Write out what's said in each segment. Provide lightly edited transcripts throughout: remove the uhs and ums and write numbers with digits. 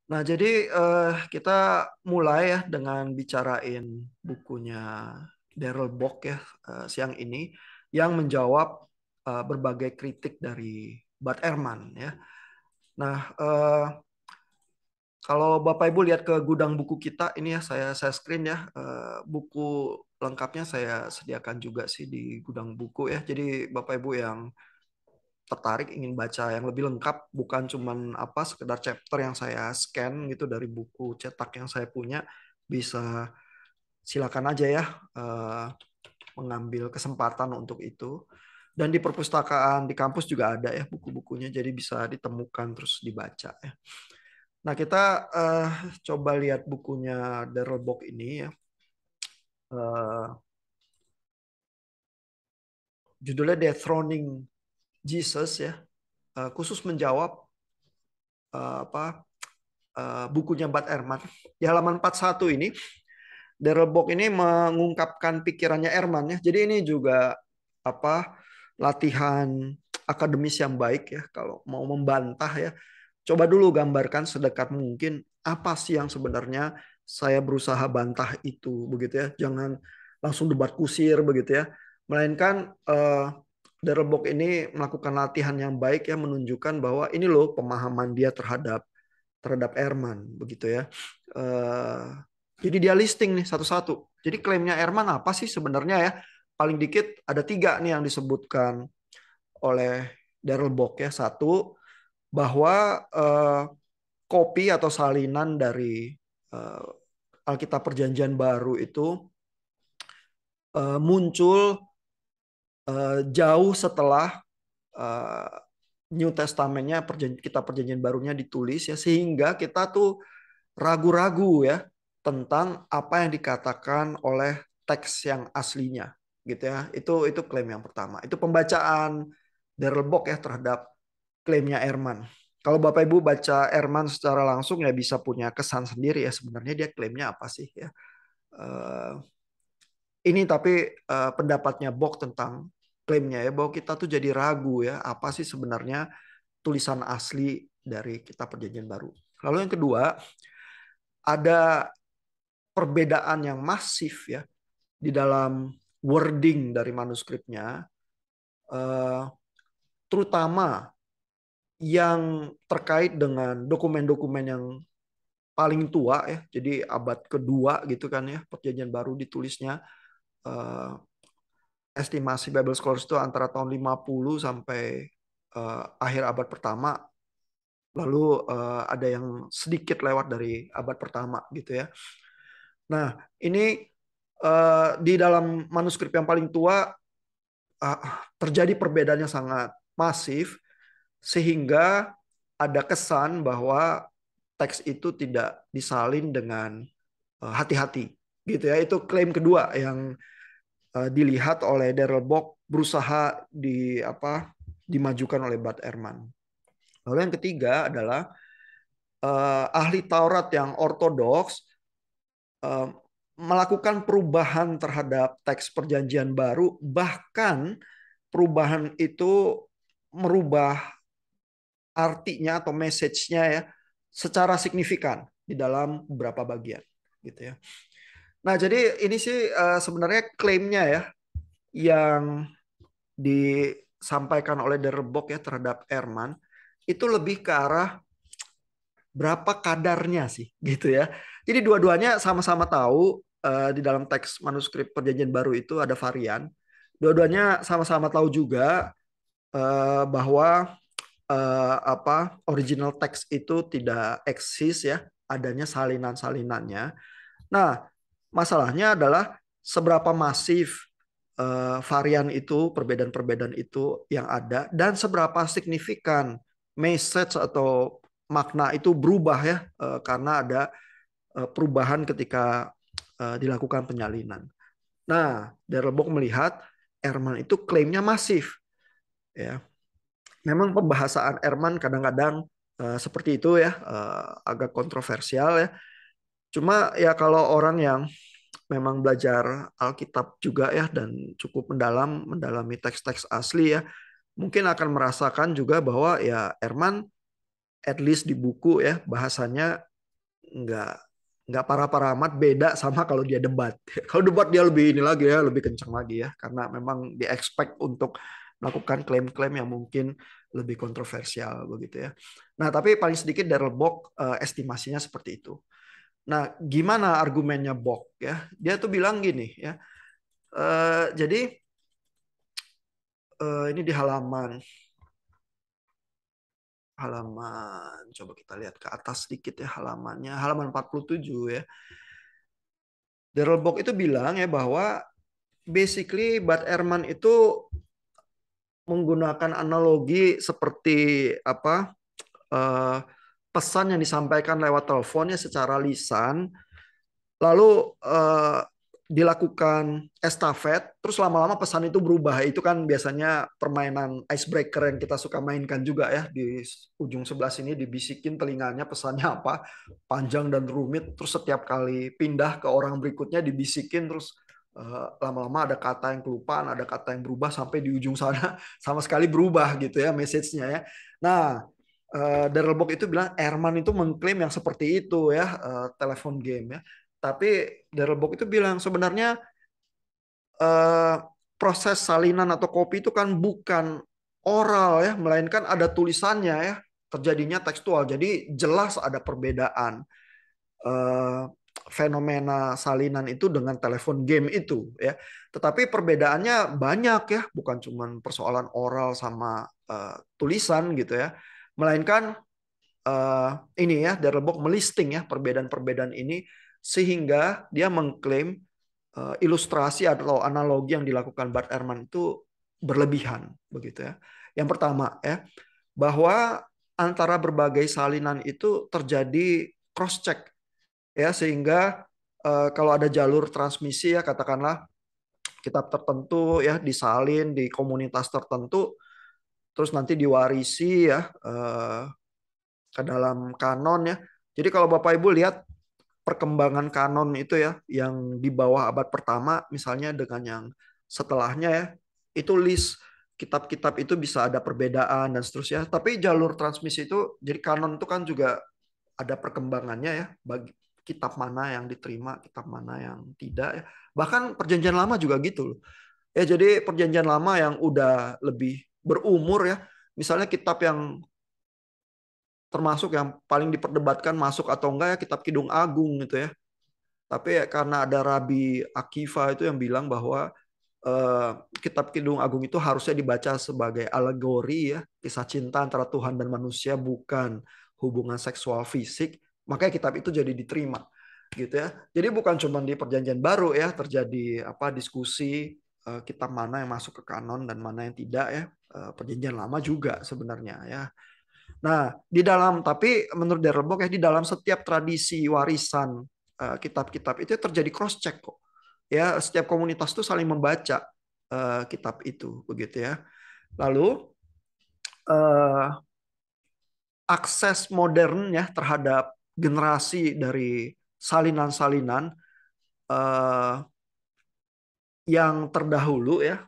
Nah, jadi kita mulai ya dengan bicarain bukunya Darrell Bock ya siang ini yang menjawab berbagai kritik dari Bud Ehrman ya. Nah, kalau Bapak Ibu lihat ke gudang buku kita ini ya saya screen ya buku lengkapnya saya sediakan juga sih di gudang buku ya. Jadi Bapak Ibu yang tertarik ingin baca yang lebih lengkap bukan cuman apa sekedar chapter yang saya scan gitu dari buku cetak yang saya punya bisa silakan aja ya eh, mengambil kesempatan untuk itu dan di perpustakaan di kampus juga ada ya buku-bukunya jadi bisa ditemukan terus dibaca ya. Nah kita eh, coba lihat bukunya Darrell Bock ini ya. Eh, Judulnya Dethroning Jesus ya. Khusus menjawab bukunya Bud Ehrman. Di halaman 41 ini, Darrell Bock ini mengungkapkan pikirannya Ehrman ya. Jadi ini juga apa latihan akademis yang baik ya kalau mau membantah ya. Coba dulu gambarkan sedekat mungkin apa sih yang sebenarnya saya berusaha bantah itu begitu ya. Jangan langsung debat kusir begitu ya. Melainkan Darrell Bock ini melakukan latihan yang baik ya menunjukkan bahwa ini loh pemahaman dia terhadap Erman begitu ya. Eh, jadi dia listing nih satu-satu. Jadi klaimnya Erman apa sih sebenarnya ya? Paling dikit ada tiga nih yang disebutkan oleh Darrell Bock ya. Satu bahwa kopi atau salinan dari eh, Alkitab Perjanjian Baru itu muncul jauh setelah eh, New Testamentnya Kitab Perjanjian Barunya ditulis ya sehingga kita tuh ragu-ragu ya tentang apa yang dikatakan oleh teks yang aslinya gitu ya. Itu klaim yang pertama. Itu pembacaan Darrell Bock ya terhadap klaimnya Ehrman. Kalau Bapak Ibu baca Ehrman secara langsung ya bisa punya kesan sendiri ya sebenarnya dia klaimnya apa sih ya. Eh, ini tapi pendapatnya Bock tentang klaimnya ya bahwa kita tuh jadi ragu ya apa sih sebenarnya tulisan asli dari Kitab Perjanjian Baru. Lalu yang kedua ada perbedaan yang masif ya di dalam wording dari manuskripnya, eh, terutama yang terkait dengan dokumen-dokumen yang paling tua ya, jadi abad kedua gitu kan ya, Perjanjian Baru ditulisnya. eh, Estimasi Bible Scholars itu antara tahun 50 sampai akhir abad pertama, lalu ada yang sedikit lewat dari abad pertama gitu ya. Nah, ini di dalam manuskrip yang paling tua uh, terjadi perbedaan yang sangat masif sehingga ada kesan bahwa teks itu tidak disalin dengan hati-hati gitu ya itu klaim kedua yang dilihat oleh Darrell Bock berusaha dimajukan oleh Bud Ehrman. Lalu yang ketiga adalah ahli Taurat yang ortodoks eh, melakukan perubahan terhadap teks perjanjian baru bahkan perubahan itu merubah artinya atau message-nya ya secara signifikan di dalam beberapa bagian gitu ya. Nah, jadi ini sih sebenarnya klaimnya ya yang disampaikan oleh Der Bock ya terhadap Ehrman itu lebih ke arah berapa kadarnya sih gitu ya. Jadi dua-duanya sama-sama tahu di dalam teks manuskrip Perjanjian Baru itu ada varian. Dua-duanya sama-sama tahu juga bahwa original teks itu tidak eksis ya, adanya salinan-salinannya. Nah, masalahnya adalah seberapa masif varian itu, perbedaan-perbedaan itu yang ada dan seberapa signifikan message atau makna itu berubah ya karena ada perubahan ketika dilakukan penyalinan. Nah, Darrell melihat Ehrman itu klaimnya masif ya. Memang pembahasan Ehrman kadang-kadang seperti itu ya, agak kontroversial ya. Cuma ya kalau orang yang memang belajar Alkitab juga ya dan cukup mendalami teks-teks asli ya, mungkin akan merasakan juga bahwa ya Ehrman at least di buku ya bahasanya nggak nggak parah-parah amat, beda sama kalau dia debat. Kalau debat dia lebih ini lagi ya, lebih kencang lagi ya, karena memang di expect untuk melakukan klaim-klaim yang mungkin lebih kontroversial begitu ya. Nah, tapi paling sedikit Darrell Bock estimasinya seperti itu. Nah, gimana argumennya Bock ya? Dia tuh bilang gini ya. Jadi ini di halaman coba kita lihat ke atas sedikit ya, halamannya halaman 47 ya. Darrell Bock itu bilang ya bahwa basically Bart Ehrman itu menggunakan analogi seperti apa, eh, pesan yang disampaikan lewat teleponnya secara lisan, lalu dilakukan estafet, terus lama-lama pesan itu berubah. Itu kan biasanya permainan icebreaker yang kita suka mainkan juga ya. Di ujung sebelah sini dibisikin telinganya pesannya apa, panjang dan rumit. Terus setiap kali pindah ke orang berikutnya dibisikin, terus lama-lama ada kata yang kelupaan, ada kata yang berubah sampai di ujung sana sama sekali berubah gitu ya message-nya ya. Nah, Darrell Bock itu bilang Ehrman itu mengklaim yang seperti itu ya, telepon game ya. Tapi Darrell Bock itu bilang sebenarnya eh, proses salinan atau kopi itu kan bukan oral ya, melainkan ada tulisannya ya, terjadinya tekstual. Jadi jelas ada perbedaan eh, fenomena salinan itu dengan telepon game itu ya. Tetapi perbedaannya banyak ya, bukan cuma persoalan oral sama tulisan gitu ya, melainkan ini ya, Darrell Bock melisting ya perbedaan-perbedaan ini sehingga dia mengklaim ilustrasi atau analogi yang dilakukan Bart Ehrman itu berlebihan begitu ya. Yang pertama ya, bahwa antara berbagai salinan itu terjadi cross check ya, sehingga kalau ada jalur transmisi ya, katakanlah kitab tertentu ya disalin di komunitas tertentu, terus nanti diwarisi ya ke dalam kanon ya. Jadi kalau Bapak Ibu lihat perkembangan kanon itu ya, yang di bawah abad pertama misalnya dengan yang setelahnya ya, itu list kitab-kitab itu bisa ada perbedaan dan seterusnya. Tapi jalur transmisi itu, jadi kanon itu kan juga ada perkembangannya ya, bagi kitab mana yang diterima, kitab mana yang tidak ya. Bahkan perjanjian lama juga gitu loh. Ya, jadi perjanjian lama yang udah lebih berumur ya, misalnya kitab yang termasuk yang paling diperdebatkan masuk atau enggak ya kitab Kidung Agung gitu ya. Tapi ya karena ada Rabi Akiva itu yang bilang bahwa kitab Kidung Agung itu harusnya dibaca sebagai alegori ya, kisah cinta antara Tuhan dan manusia, bukan hubungan seksual fisik. Makanya kitab itu jadi diterima gitu ya. Jadi bukan cuma di Perjanjian Baru ya terjadi apa diskusi kitab mana yang masuk ke kanon dan mana yang tidak ya. Perjanjian Lama juga sebenarnya ya. Nah, di dalam, tapi menurut Darrell Bock ya, di dalam setiap tradisi warisan kitab-kitab itu terjadi cross check kok. Ya, setiap komunitas itu saling membaca kitab itu begitu ya. Lalu eh, akses modern ya terhadap generasi dari salinan-salinan eh, yang terdahulu ya,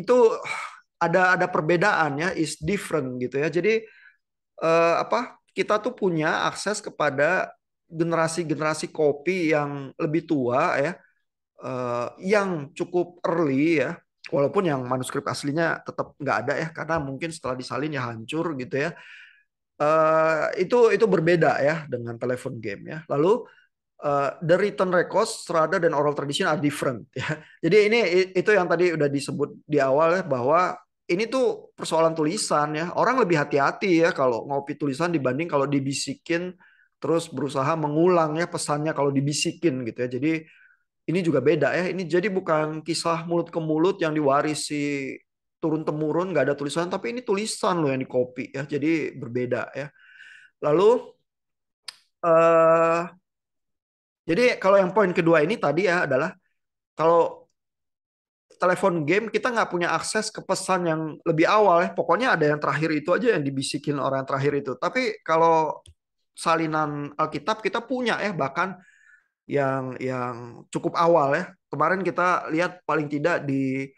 itu ada perbedaan ya, is different gitu ya. Jadi apa, kita tuh punya akses kepada generasi-generasi kopi yang lebih tua ya, yang cukup early ya, walaupun yang manuskrip aslinya tetap nggak ada ya, karena mungkin setelah disalin ya hancur gitu ya. Itu berbeda ya dengan telepon game ya. Lalu the written records rather than oral tradition are different ya. Jadi ini itu yang tadi udah disebut di awal ya, bahwa ini tuh persoalan tulisan ya. Orang lebih hati-hati ya kalau ngopi tulisan dibanding kalau dibisikin terus berusaha mengulang ya pesannya kalau dibisikin gitu ya. Jadi ini juga beda ya. Ini jadi bukan kisah mulut ke mulut yang diwarisi turun temurun nggak ada tulisan, tapi ini tulisan loh yang di copy ya. Jadi berbeda ya. Lalu eh jadi kalau yang poin kedua ini tadi ya adalah kalau telepon game kita nggak punya akses ke pesan yang lebih awal ya. Pokoknya ada yang terakhir itu aja yang dibisikin orang yang terakhir itu. Tapi kalau salinan Alkitab kita punya ya, bahkan yang cukup awal ya. Kemarin kita lihat paling tidak di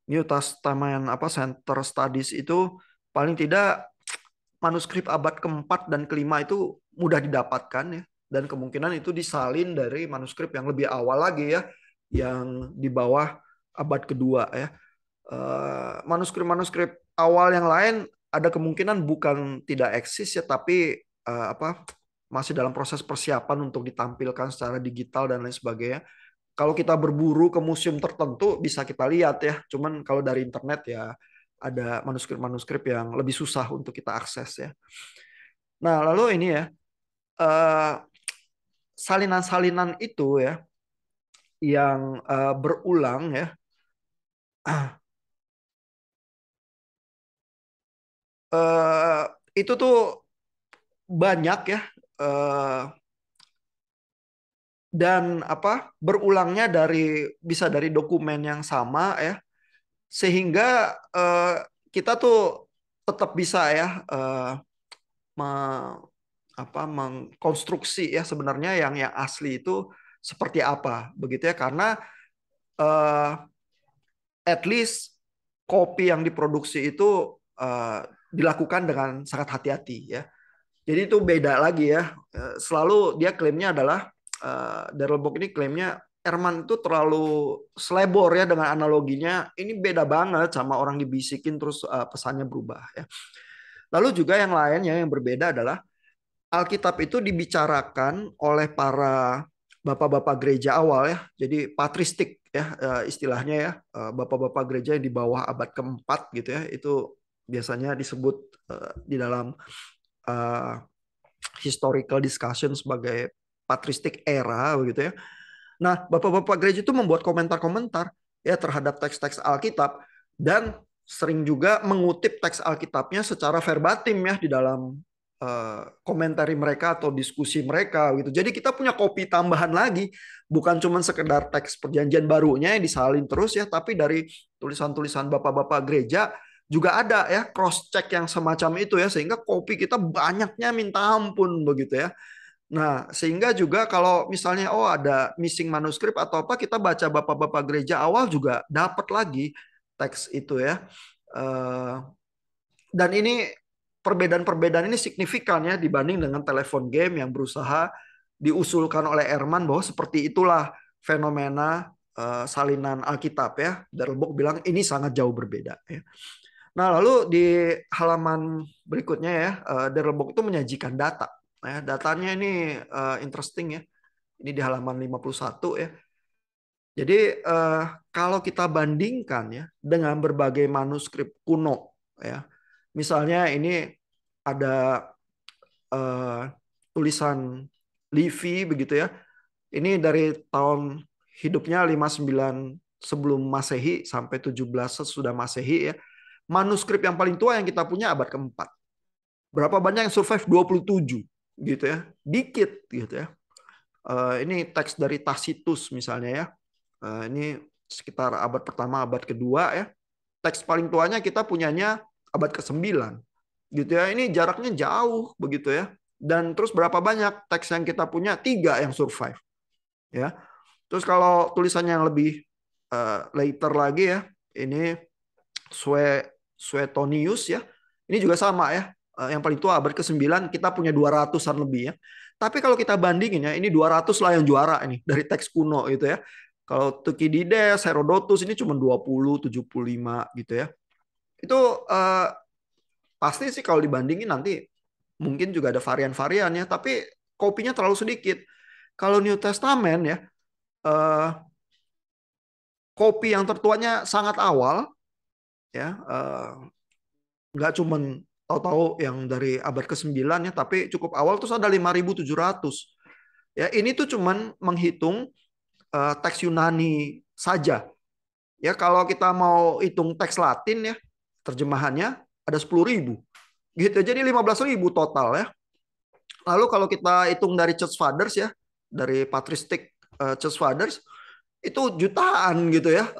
New Testament Center Studies itu paling tidak manuskrip abad keempat dan kelima itu mudah didapatkan ya, dan kemungkinan itu disalin dari manuskrip yang lebih awal lagi ya, yang di bawah abad kedua ya. Manuskrip-manuskrip awal yang lain ada kemungkinan bukan tidak eksis ya, tapi masih dalam proses persiapan untuk ditampilkan secara digital dan lain sebagainya. Kalau kita berburu ke museum tertentu bisa kita lihat ya. Cuman kalau dari internet ya ada manuskrip-manuskrip yang lebih susah untuk kita akses ya. Nah, lalu ini ya, eh, salinan-salinan itu ya yang berulang ya, eh, itu tuh banyak ya, eh, dan berulangnya bisa dari dokumen yang sama ya, sehingga kita tuh tetap bisa ya me- mengkonstruksi ya sebenarnya yang asli itu seperti apa begitu ya, karena eh, at least kopi yang diproduksi itu dilakukan dengan sangat hati-hati ya. Jadi itu beda lagi ya. Selalu dia klaimnya adalah Daryl Bock ini klaimnya Erman itu terlalu selebor ya dengan analoginya. Ini beda banget sama orang dibisikin terus pesannya berubah ya. Lalu juga yang lainnya yang berbeda adalah Alkitab itu dibicarakan oleh para bapak-bapak gereja awal ya. Jadi patristik ya istilahnya ya. Bapak-bapak gereja yang di bawah abad keempat gitu ya. Itu biasanya disebut di dalam uh, historical discussion sebagai patristik era begitu ya. Nah, bapak-bapak gereja itu membuat komentar-komentar ya terhadap teks-teks Alkitab dan sering juga mengutip teks Alkitabnya secara verbatim ya di dalam komentari mereka atau diskusi mereka gitu. Jadi kita punya kopi tambahan lagi, bukan cuma sekedar teks perjanjian barunya yang disalin terus ya, tapi dari tulisan-tulisan bapak-bapak gereja juga ada ya cross check yang semacam itu ya, sehingga kopi kita banyaknya minta ampun begitu ya. Nah, sehingga juga kalau misalnya ada missing manuskrip atau apa, kita baca bapak-bapak gereja awal juga dapat lagi teks itu ya. Eh, dan ini perbedaan-perbedaan ini signifikan ya dibanding dengan telepon game yang berusaha diusulkan oleh Erman bahwa seperti itulah fenomena salinan Alkitab ya. Darrell bilang ini sangat jauh berbeda ya. Nah, lalu di halaman berikutnya ya, Darrell itu menyajikan data. Ya, datanya ini interesting ya. Ini di halaman 51 ya. Jadi kalau kita bandingkan ya dengan berbagai manuskrip kuno ya. Misalnya ini ada eh, tulisan Livy begitu ya. Ini dari tahun hidupnya 59 sebelum Masehi sampai 17 sesudah Masehi ya. Manuskrip yang paling tua yang kita punya abad keempat. Berapa banyak yang survive? 27 gitu ya. Dikit gitu ya. Ini teks dari Tacitus misalnya ya. Ini sekitar abad pertama, abad kedua ya. Teks paling tuanya kita punyanya abad ke-9. Gitu ya. Ini jaraknya jauh begitu ya. Dan terus berapa banyak teks yang kita punya? 3 yang survive ya. Terus kalau tulisannya yang lebih later lagi ya, ini Suetonius ya. Ini juga sama ya. Yang paling tua abad ke-9 kita punya 200-an lebih ya. Tapi kalau kita bandingin ya, ini 200 lah yang juara ini dari teks kuno gitu ya. Kalau Thukydides, Herodotus ini cuma 20, 75 gitu ya. Itu pasti sih kalau dibandingin nanti mungkin juga ada varian-variannya, tapi kopinya terlalu sedikit. Kalau New Testament ya, eh, kopi yang tertuanya sangat awal ya, nggak cuman tahu-tahu yang dari abad ke-9 ya, tapi cukup awal terus ada 5.700. Ya, ini tuh cuman menghitung teks Yunani saja. Ya, kalau kita mau hitung teks Latin ya, terjemahannya ada 10.000. Gitu. Jadi 15.000 total ya. Lalu kalau kita hitung dari Church Fathers ya, dari patristik Church Fathers itu jutaan gitu ya,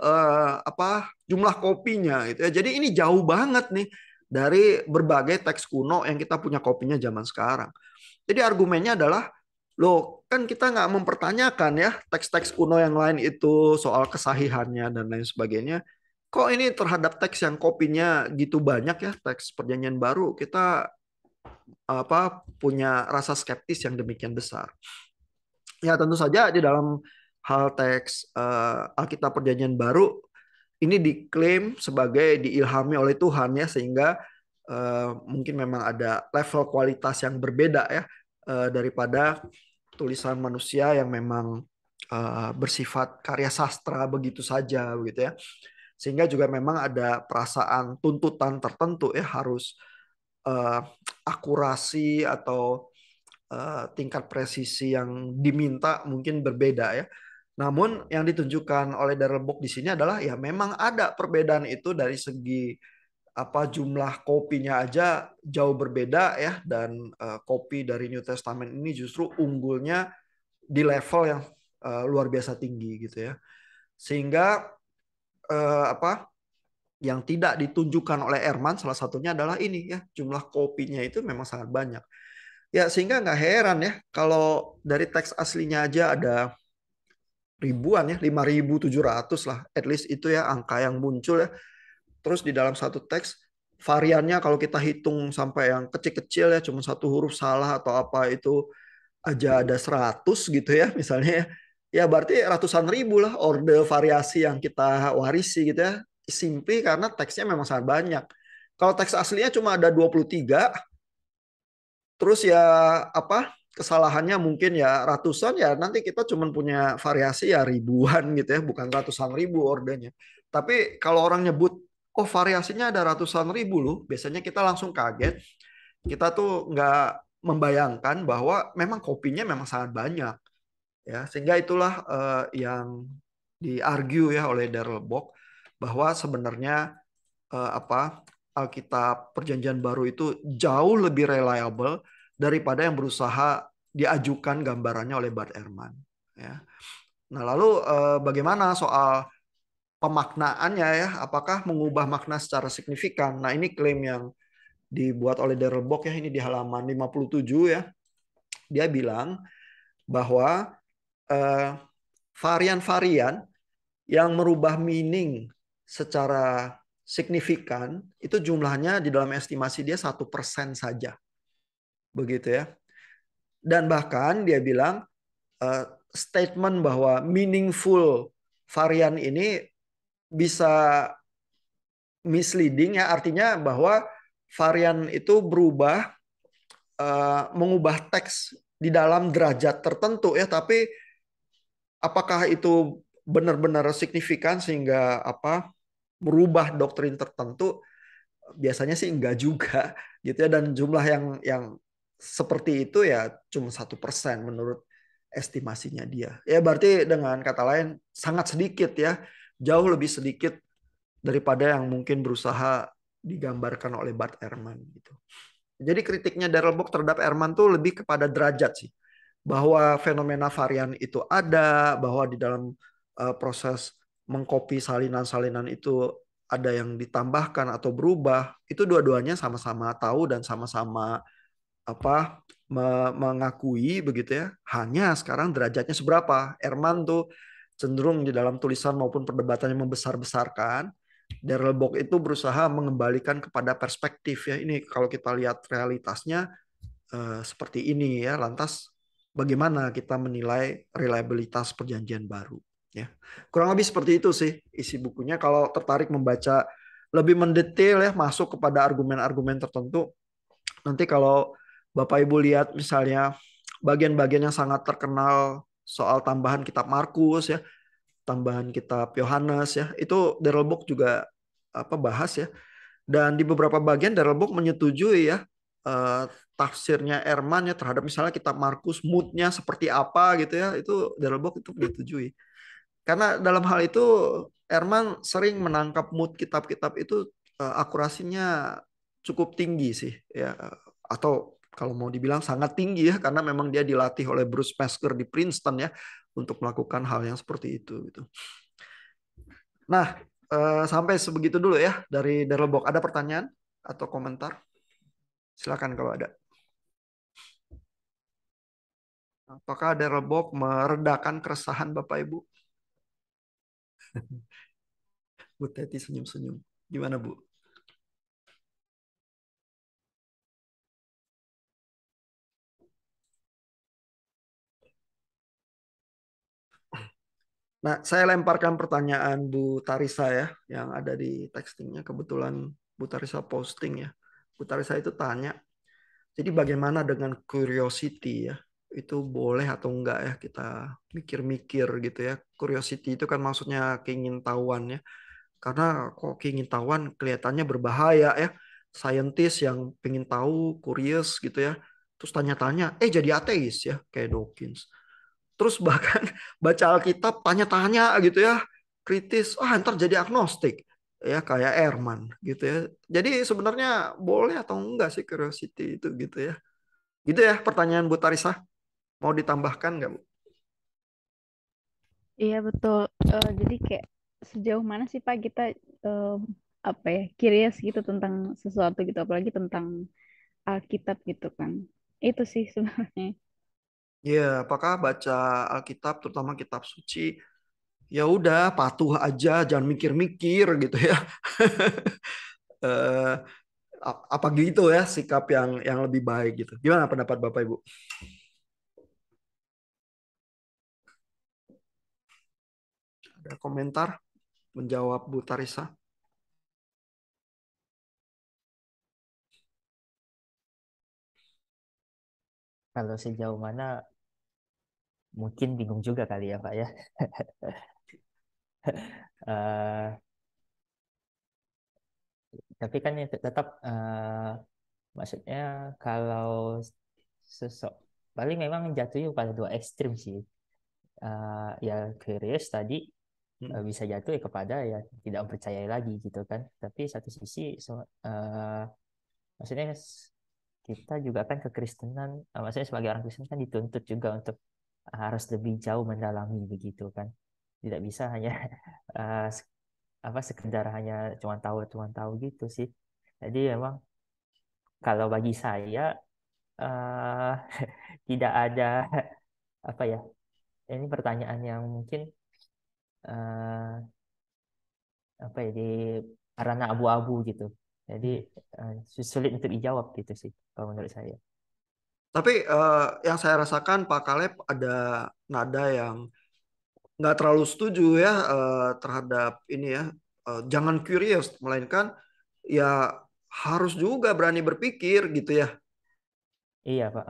jumlah kopinya gitu ya. Jadi ini jauh banget nih dari berbagai teks kuno yang kita punya kopinya zaman sekarang. Jadi argumennya adalah, loh kan kita nggak mempertanyakan ya teks-teks kuno yang lain itu soal kesahihannya dan lain sebagainya. kok ini terhadap teks yang kopinya gitu banyak ya, teks perjanjian baru, kita punya rasa skeptis yang demikian besar. Ya tentu saja di dalam hal teks Alkitab Perjanjian Baru ini diklaim sebagai diilhami oleh Tuhan ya, sehingga mungkin memang ada level kualitas yang berbeda ya daripada tulisan manusia yang memang bersifat karya sastra begitu saja begitu ya. Sehingga juga memang ada perasaan tuntutan tertentu ya, harus eh, akurasi atau tingkat presisi yang diminta mungkin berbeda ya. Namun yang ditunjukkan oleh Darrell Bock di sini adalah ya memang ada perbedaan itu dari segi jumlah kopinya aja jauh berbeda ya, dan kopi dari New Testament ini justru unggulnya di level yang luar biasa tinggi gitu ya. Sehingga apa yang tidak ditunjukkan oleh Erman salah satunya adalah ini ya, jumlah kopinya itu memang sangat banyak. Ya sehingga nggak heran ya kalau dari teks aslinya aja ada ribuan ya, 5.700 lah, at least itu ya angka yang muncul ya. Terus di dalam satu teks variannya kalau kita hitung sampai yang kecil-kecil ya, cuma satu huruf salah atau apa itu aja ada 100 gitu ya misalnya ya. Ya berarti ratusan ribu lah orde variasi yang kita warisi gitu ya. Simply karena teksnya memang sangat banyak. Kalau teks aslinya cuma ada 23, terus ya kesalahannya mungkin ya ratusan, ya nanti kita cuma punya variasi ya ribuan gitu ya, bukan ratusan ribu ordenya. Tapi kalau orang nyebut oh variasinya ada ratusan ribu loh, biasanya kita langsung kaget. Kita tuh nggak membayangkan bahwa memang kopinya memang sangat banyak ya, sehingga itulah yang diargue ya oleh Darrell Bock bahwa sebenarnya Alkitab Perjanjian Baru itu jauh lebih reliable daripada yang berusaha diajukan gambarannya oleh Bart Ehrman. Ya. Nah, lalu bagaimana soal pemaknaannya ya? Apakah mengubah makna secara signifikan? Nah, ini klaim yang dibuat oleh Darrell Bock ya, ini di halaman 57 ya. Dia bilang bahwa eh, varian-varian yang merubah meaning secara signifikan itu jumlahnya di dalam estimasi dia 1% saja, begitu ya. Dan bahkan dia bilang statement bahwa meaningful varian ini bisa misleading ya, artinya bahwa varian itu berubah mengubah teks di dalam derajat tertentu ya, tapi apakah itu benar-benar signifikan sehingga merubah doktrin tertentu? Biasanya sih enggak juga gitu ya, dan jumlah yang seperti itu ya cuma 1% menurut estimasinya dia. Ya berarti dengan kata lain sangat sedikit ya, jauh lebih sedikit daripada yang mungkin berusaha digambarkan oleh Bart Ehrman gitu. Jadi kritiknya Darrell Bock terhadap Ehrman tuh lebih kepada derajat sih, bahwa fenomena varian itu ada, bahwa di dalam proses mengcopy salinan-salinan itu ada yang ditambahkan atau berubah, itu dua-duanya sama-sama tahu dan sama-sama mengakui begitu ya. Hanya sekarang derajatnya seberapa. Ehrman tuh cenderung di dalam tulisan maupun perdebatannya membesar-besarkan. Darrell Bock itu berusaha mengembalikan kepada perspektif ya. Ini kalau kita lihat realitasnya seperti ini ya. Lantas bagaimana kita menilai reliabilitas perjanjian baru ya. Kurang lebih seperti itu sih isi bukunya. Kalau tertarik membaca lebih mendetail ya, masuk kepada argumen-argumen tertentu, nanti kalau Bapak Ibu lihat misalnya bagian-bagian yang sangat terkenal soal tambahan kitab Markus ya, tambahan kitab Yohanes ya, itu Darrell Bock juga bahas ya. Dan di beberapa bagian Darrell Bock menyetujui ya eh, tafsirnya Ehrman ya terhadap misalnya kitab Markus, moodnya seperti apa gitu ya, itu Darrell Bock itu menyetujui. Karena dalam hal itu Ehrman sering menangkap mood kitab-kitab itu akurasinya cukup tinggi sih ya, atau kalau mau dibilang sangat tinggi ya, karena memang dia dilatih oleh Bruce Mesker di Princeton ya untuk melakukan hal yang seperti itu gitu. Nah, sampai sebegitu dulu ya dari Darrell Bock. Ada pertanyaan atau komentar? Silakan kalau ada. Apakah Darrell Bock meredakan keresahan Bapak Ibu? Bu Teti senyum-senyum. Gimana Bu? Nah, saya lemparkan pertanyaan Bu Tarisa ya, yang ada di textingnya. Kebetulan Bu Tarisa posting ya. Bu Tarisa itu tanya, jadi bagaimana dengan curiosity ya? Itu boleh atau enggak ya kita mikir-mikir gitu ya. Curiosity itu kan maksudnya keingintahuan ya. Karena kok keingintahuan kelihatannya berbahaya ya. Scientist yang pengen tahu, curious gitu ya. Terus tanya-tanya, jadi ateis ya, kayak Dawkins. Terus bahkan baca Alkitab tanya-tanya gitu ya, kritis, ntar jadi agnostik ya kayak Erman gitu ya. Jadi sebenarnya boleh atau enggak sih curiosity itu gitu ya. Gitu ya pertanyaan Bu Tarisa. Mau ditambahkan nggak Bu? Iya betul. Jadi kayak sejauh mana sih Pak kita eh, apa ya curious gitu tentang sesuatu gitu, apalagi tentang Alkitab gitu kan. Itu sih sebenarnya. Ya, apakah baca Alkitab terutama kitab suci ya udah patuh aja, jangan mikir-mikir gitu ya. Eh, apa gitu ya sikap yang lebih baik gitu. Gimana pendapat Bapak Ibu? Ada komentar menjawab Bu Tarisa? Kalau sejauh mana mungkin bingung juga kali ya Pak ya. Eh, tapi kan itu tetap maksudnya kalau sesok paling memang jatuhnya pada dua ekstrim sih. Ya curious tadi Hmm. bisa jatuh ya kepada ya tidak mempercayai lagi gitu kan. Tapi satu sisi maksudnya kita juga kan kekristenan, maksudnya sebagai orang Kristen kan dituntut juga untuk harus lebih jauh mendalami begitu kan. Tidak bisa hanya eh, apa sekedar hanya cuma tahu gitu sih. Jadi memang kalau bagi saya eh tidak ada apa ya, ini pertanyaan yang mungkin eh apa ya di ranah abu-abu gitu. Jadi eh, sulit untuk dijawab gitu sih kalau menurut saya. Tapi yang saya rasakan Pak Kaleb ada nada yang nggak terlalu setuju ya terhadap ini ya. Jangan curious, melainkan ya harus juga berani berpikir gitu ya. Iya Pak.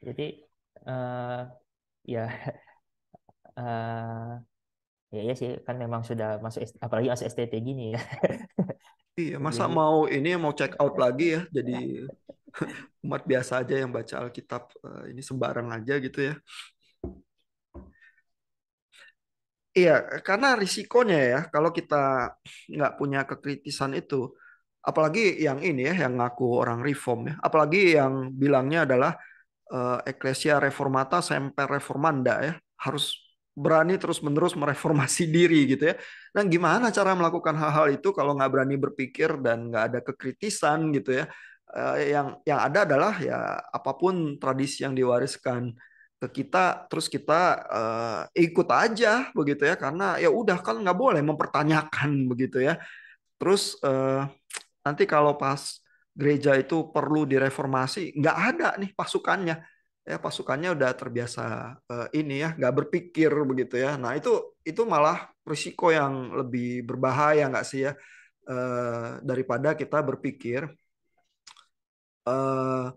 Jadi eh ya eh ya, ya sih kan memang sudah masuk apalagi masuk STT gini ya. Iya, masa Jadi mau ini mau check out lagi ya. Jadi umat biasa aja yang baca Alkitab ini sembarang aja gitu ya. Iya, karena risikonya ya kalau kita nggak punya kekritisan itu, apalagi yang ini ya, yang ngaku orang reform ya, apalagi yang bilangnya adalah Ecclesia Reformata Semper Reformanda ya, harus berani terus-menerus mereformasi diri gitu ya. Nah, gimana cara melakukan hal-hal itu kalau nggak berani berpikir dan nggak ada kekritisan gitu ya? Yang ada adalah ya apapun tradisi yang diwariskan ke kita, terus kita ikut aja begitu ya, karena ya udah kan nggak boleh mempertanyakan begitu ya. Terus nanti kalau pas gereja itu perlu direformasi, nggak ada nih pasukannya. Ya pasukannya udah terbiasa ini ya, nggak berpikir begitu ya. Nah itu malah risiko yang lebih berbahaya nggak sih ya daripada kita berpikir. Eh,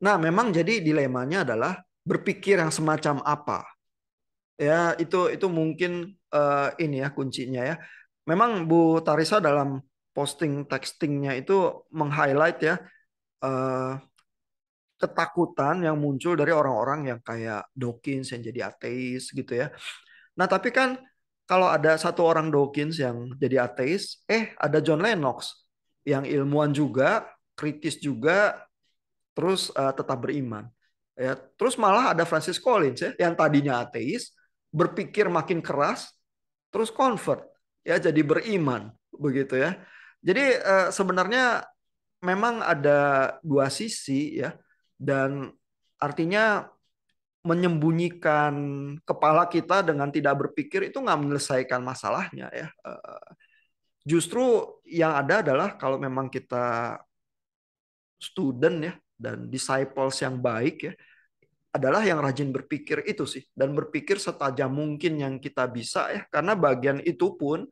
nah memang jadi dilemanya adalah berpikir yang semacam apa. Ya itu mungkin ini ya kuncinya ya. Memang Bu Tarisa dalam posting textingnya itu meng-highlight ya eh, ketakutan yang muncul dari orang-orang yang kayak Dawkins yang jadi ateis gitu ya. Nah, tapi kan kalau ada satu orang Dawkins yang jadi ateis, ada John Lennox yang ilmuwan juga, kritis juga, terus tetap beriman. Ya, terus malah ada Francis Collins ya yang tadinya ateis, berpikir makin keras, terus convert ya jadi beriman begitu ya. Jadi sebenarnya memang ada dua sisi ya dan artinya menyembunyikan kepala kita dengan tidak berpikir itu nggak menyelesaikan masalahnya ya. Justru yang ada adalah kalau memang kita student ya dan disciples yang baik ya, adalah yang rajin berpikir itu sih, dan berpikir setajam mungkin yang kita bisa ya, karena bagian itu pun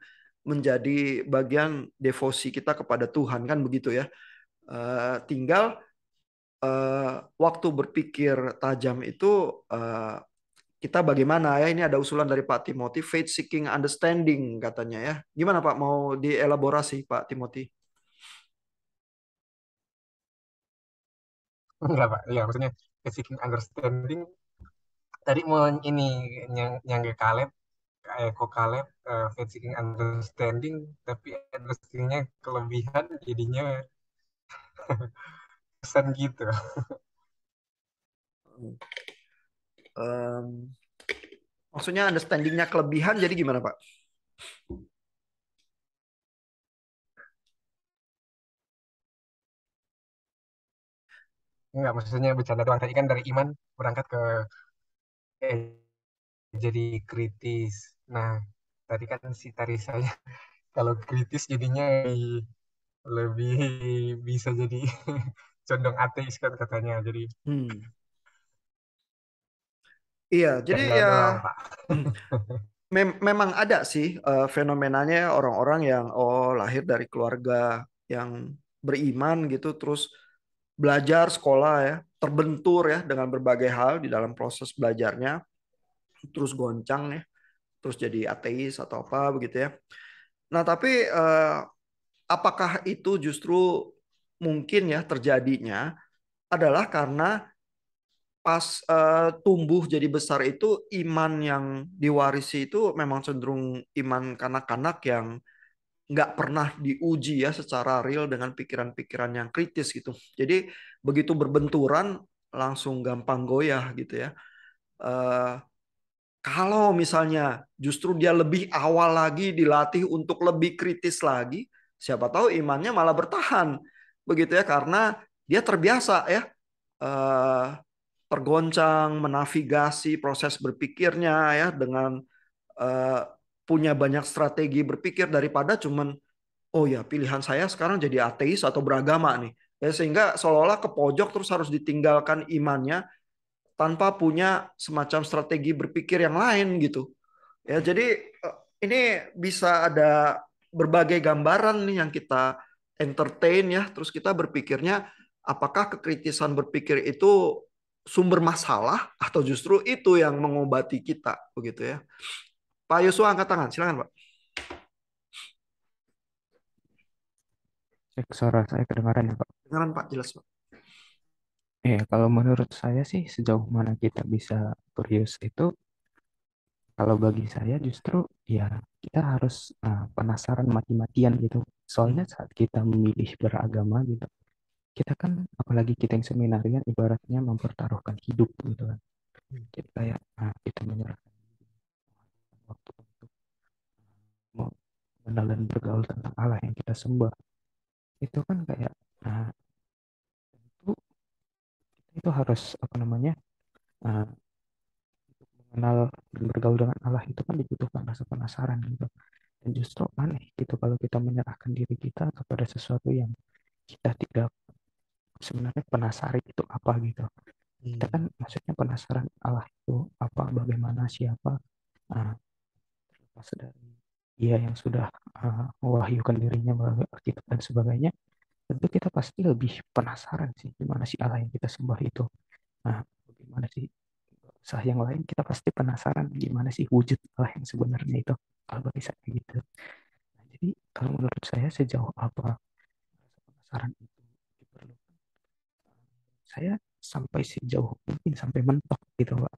menjadi bagian devosi kita kepada Tuhan kan begitu ya. Tinggal waktu berpikir tajam itu kita bagaimana ya, ini ada usulan dari Pak Timothy, faith seeking understanding katanya ya. Gimana Pak, mau dielaborasi Pak Timothy? Enggak Pak, ya maksudnya seeking understanding tadi mau ini yang ke Caleb, kok Caleb faith seeking understanding, tapi understandingnya kelebihan jadinya kesan gitu. Maksudnya understandingnya kelebihan, jadi gimana Pak? Enggak, maksudnya bercanda doang. Tadi kan dari iman berangkat ke eh, jadi kritis. Nah, tadi kan si tari saya kalau kritis jadinya lebih bisa jadi condong ateis kan katanya. Jadi Iya, jadi canda ya doang, Pak. memang ada sih fenomenanya orang-orang yang lahir dari keluarga yang beriman gitu, terus belajar sekolah ya, terbentur ya dengan berbagai hal di dalam proses belajarnya, terus goncang ya, terus jadi ateis atau apa begitu ya. Nah, tapi apakah itu justru mungkin ya terjadinya adalah karena pas tumbuh jadi besar itu iman yang diwarisi itu memang cenderung iman kanak-kanak yang nggak pernah diuji ya secara real dengan pikiran-pikiran yang kritis gitu. Jadi begitu berbenturan langsung gampang goyah gitu ya. Eh, Kalau misalnya justru dia lebih awal lagi dilatih untuk lebih kritis lagi, siapa tahu imannya malah bertahan begitu ya, karena dia terbiasa ya eh, tergoncang menavigasi proses berpikirnya ya dengan eh, punya banyak strategi berpikir daripada cuman oh ya pilihan saya sekarang jadi ateis atau beragama nih ya, sehingga seolah-olah ke pojok terus harus ditinggalkan imannya tanpa punya semacam strategi berpikir yang lain gitu ya. Jadi ini bisa ada berbagai gambaran nih yang kita entertain ya, terus kita berpikirnya apakah kekritisan berpikir itu sumber masalah atau justru itu yang mengobati kita begitu ya. Pak Yosua angkat tangan, silakan Pak. Cek suara saya kedengaran ya Pak. Dengaran Pak, jelas Pak. Kalau menurut saya sih sejauh mana kita bisa curious itu, kalau bagi saya justru ya kita harus penasaran mati-matian gitu. Soalnya saat kita memilih beragama gitu, kita kan apalagi kita yang seminarian ibaratnya mempertaruhkan hidup gitu kan. Jadi kayak kita menyerahkan waktu untuk mengenal dan bergaul tentang Allah yang kita sembah. Itu kan kayak nah, itu itu harus apa namanya uh, mengenal dan bergaul dengan Allah itu kan dibutuhkan rasa penasaran gitu. Dan justru aneh gitu kalau kita menyerahkan diri kita kepada sesuatu yang kita tidak sebenarnya penasaran itu apa gitu. Kita kan maksudnya penasaran Allah itu apa, bagaimana, siapa, terlepas dari dia yang sudah mewahyukan dirinya melalui Alkitab dan sebagainya. Tentu kita pasti lebih penasaran sih gimana sih Allah yang kita sembah itu. Nah, bagaimana sih sah yang lain, kita pasti penasaran gimana sih wujud Allah yang sebenarnya itu, kalau bagi saya gitu. Nah, jadi kalau menurut saya sejauh apa rasa penasaran itu diperlukan, saya sampai sejauh mungkin sampai mentok gitu Pak.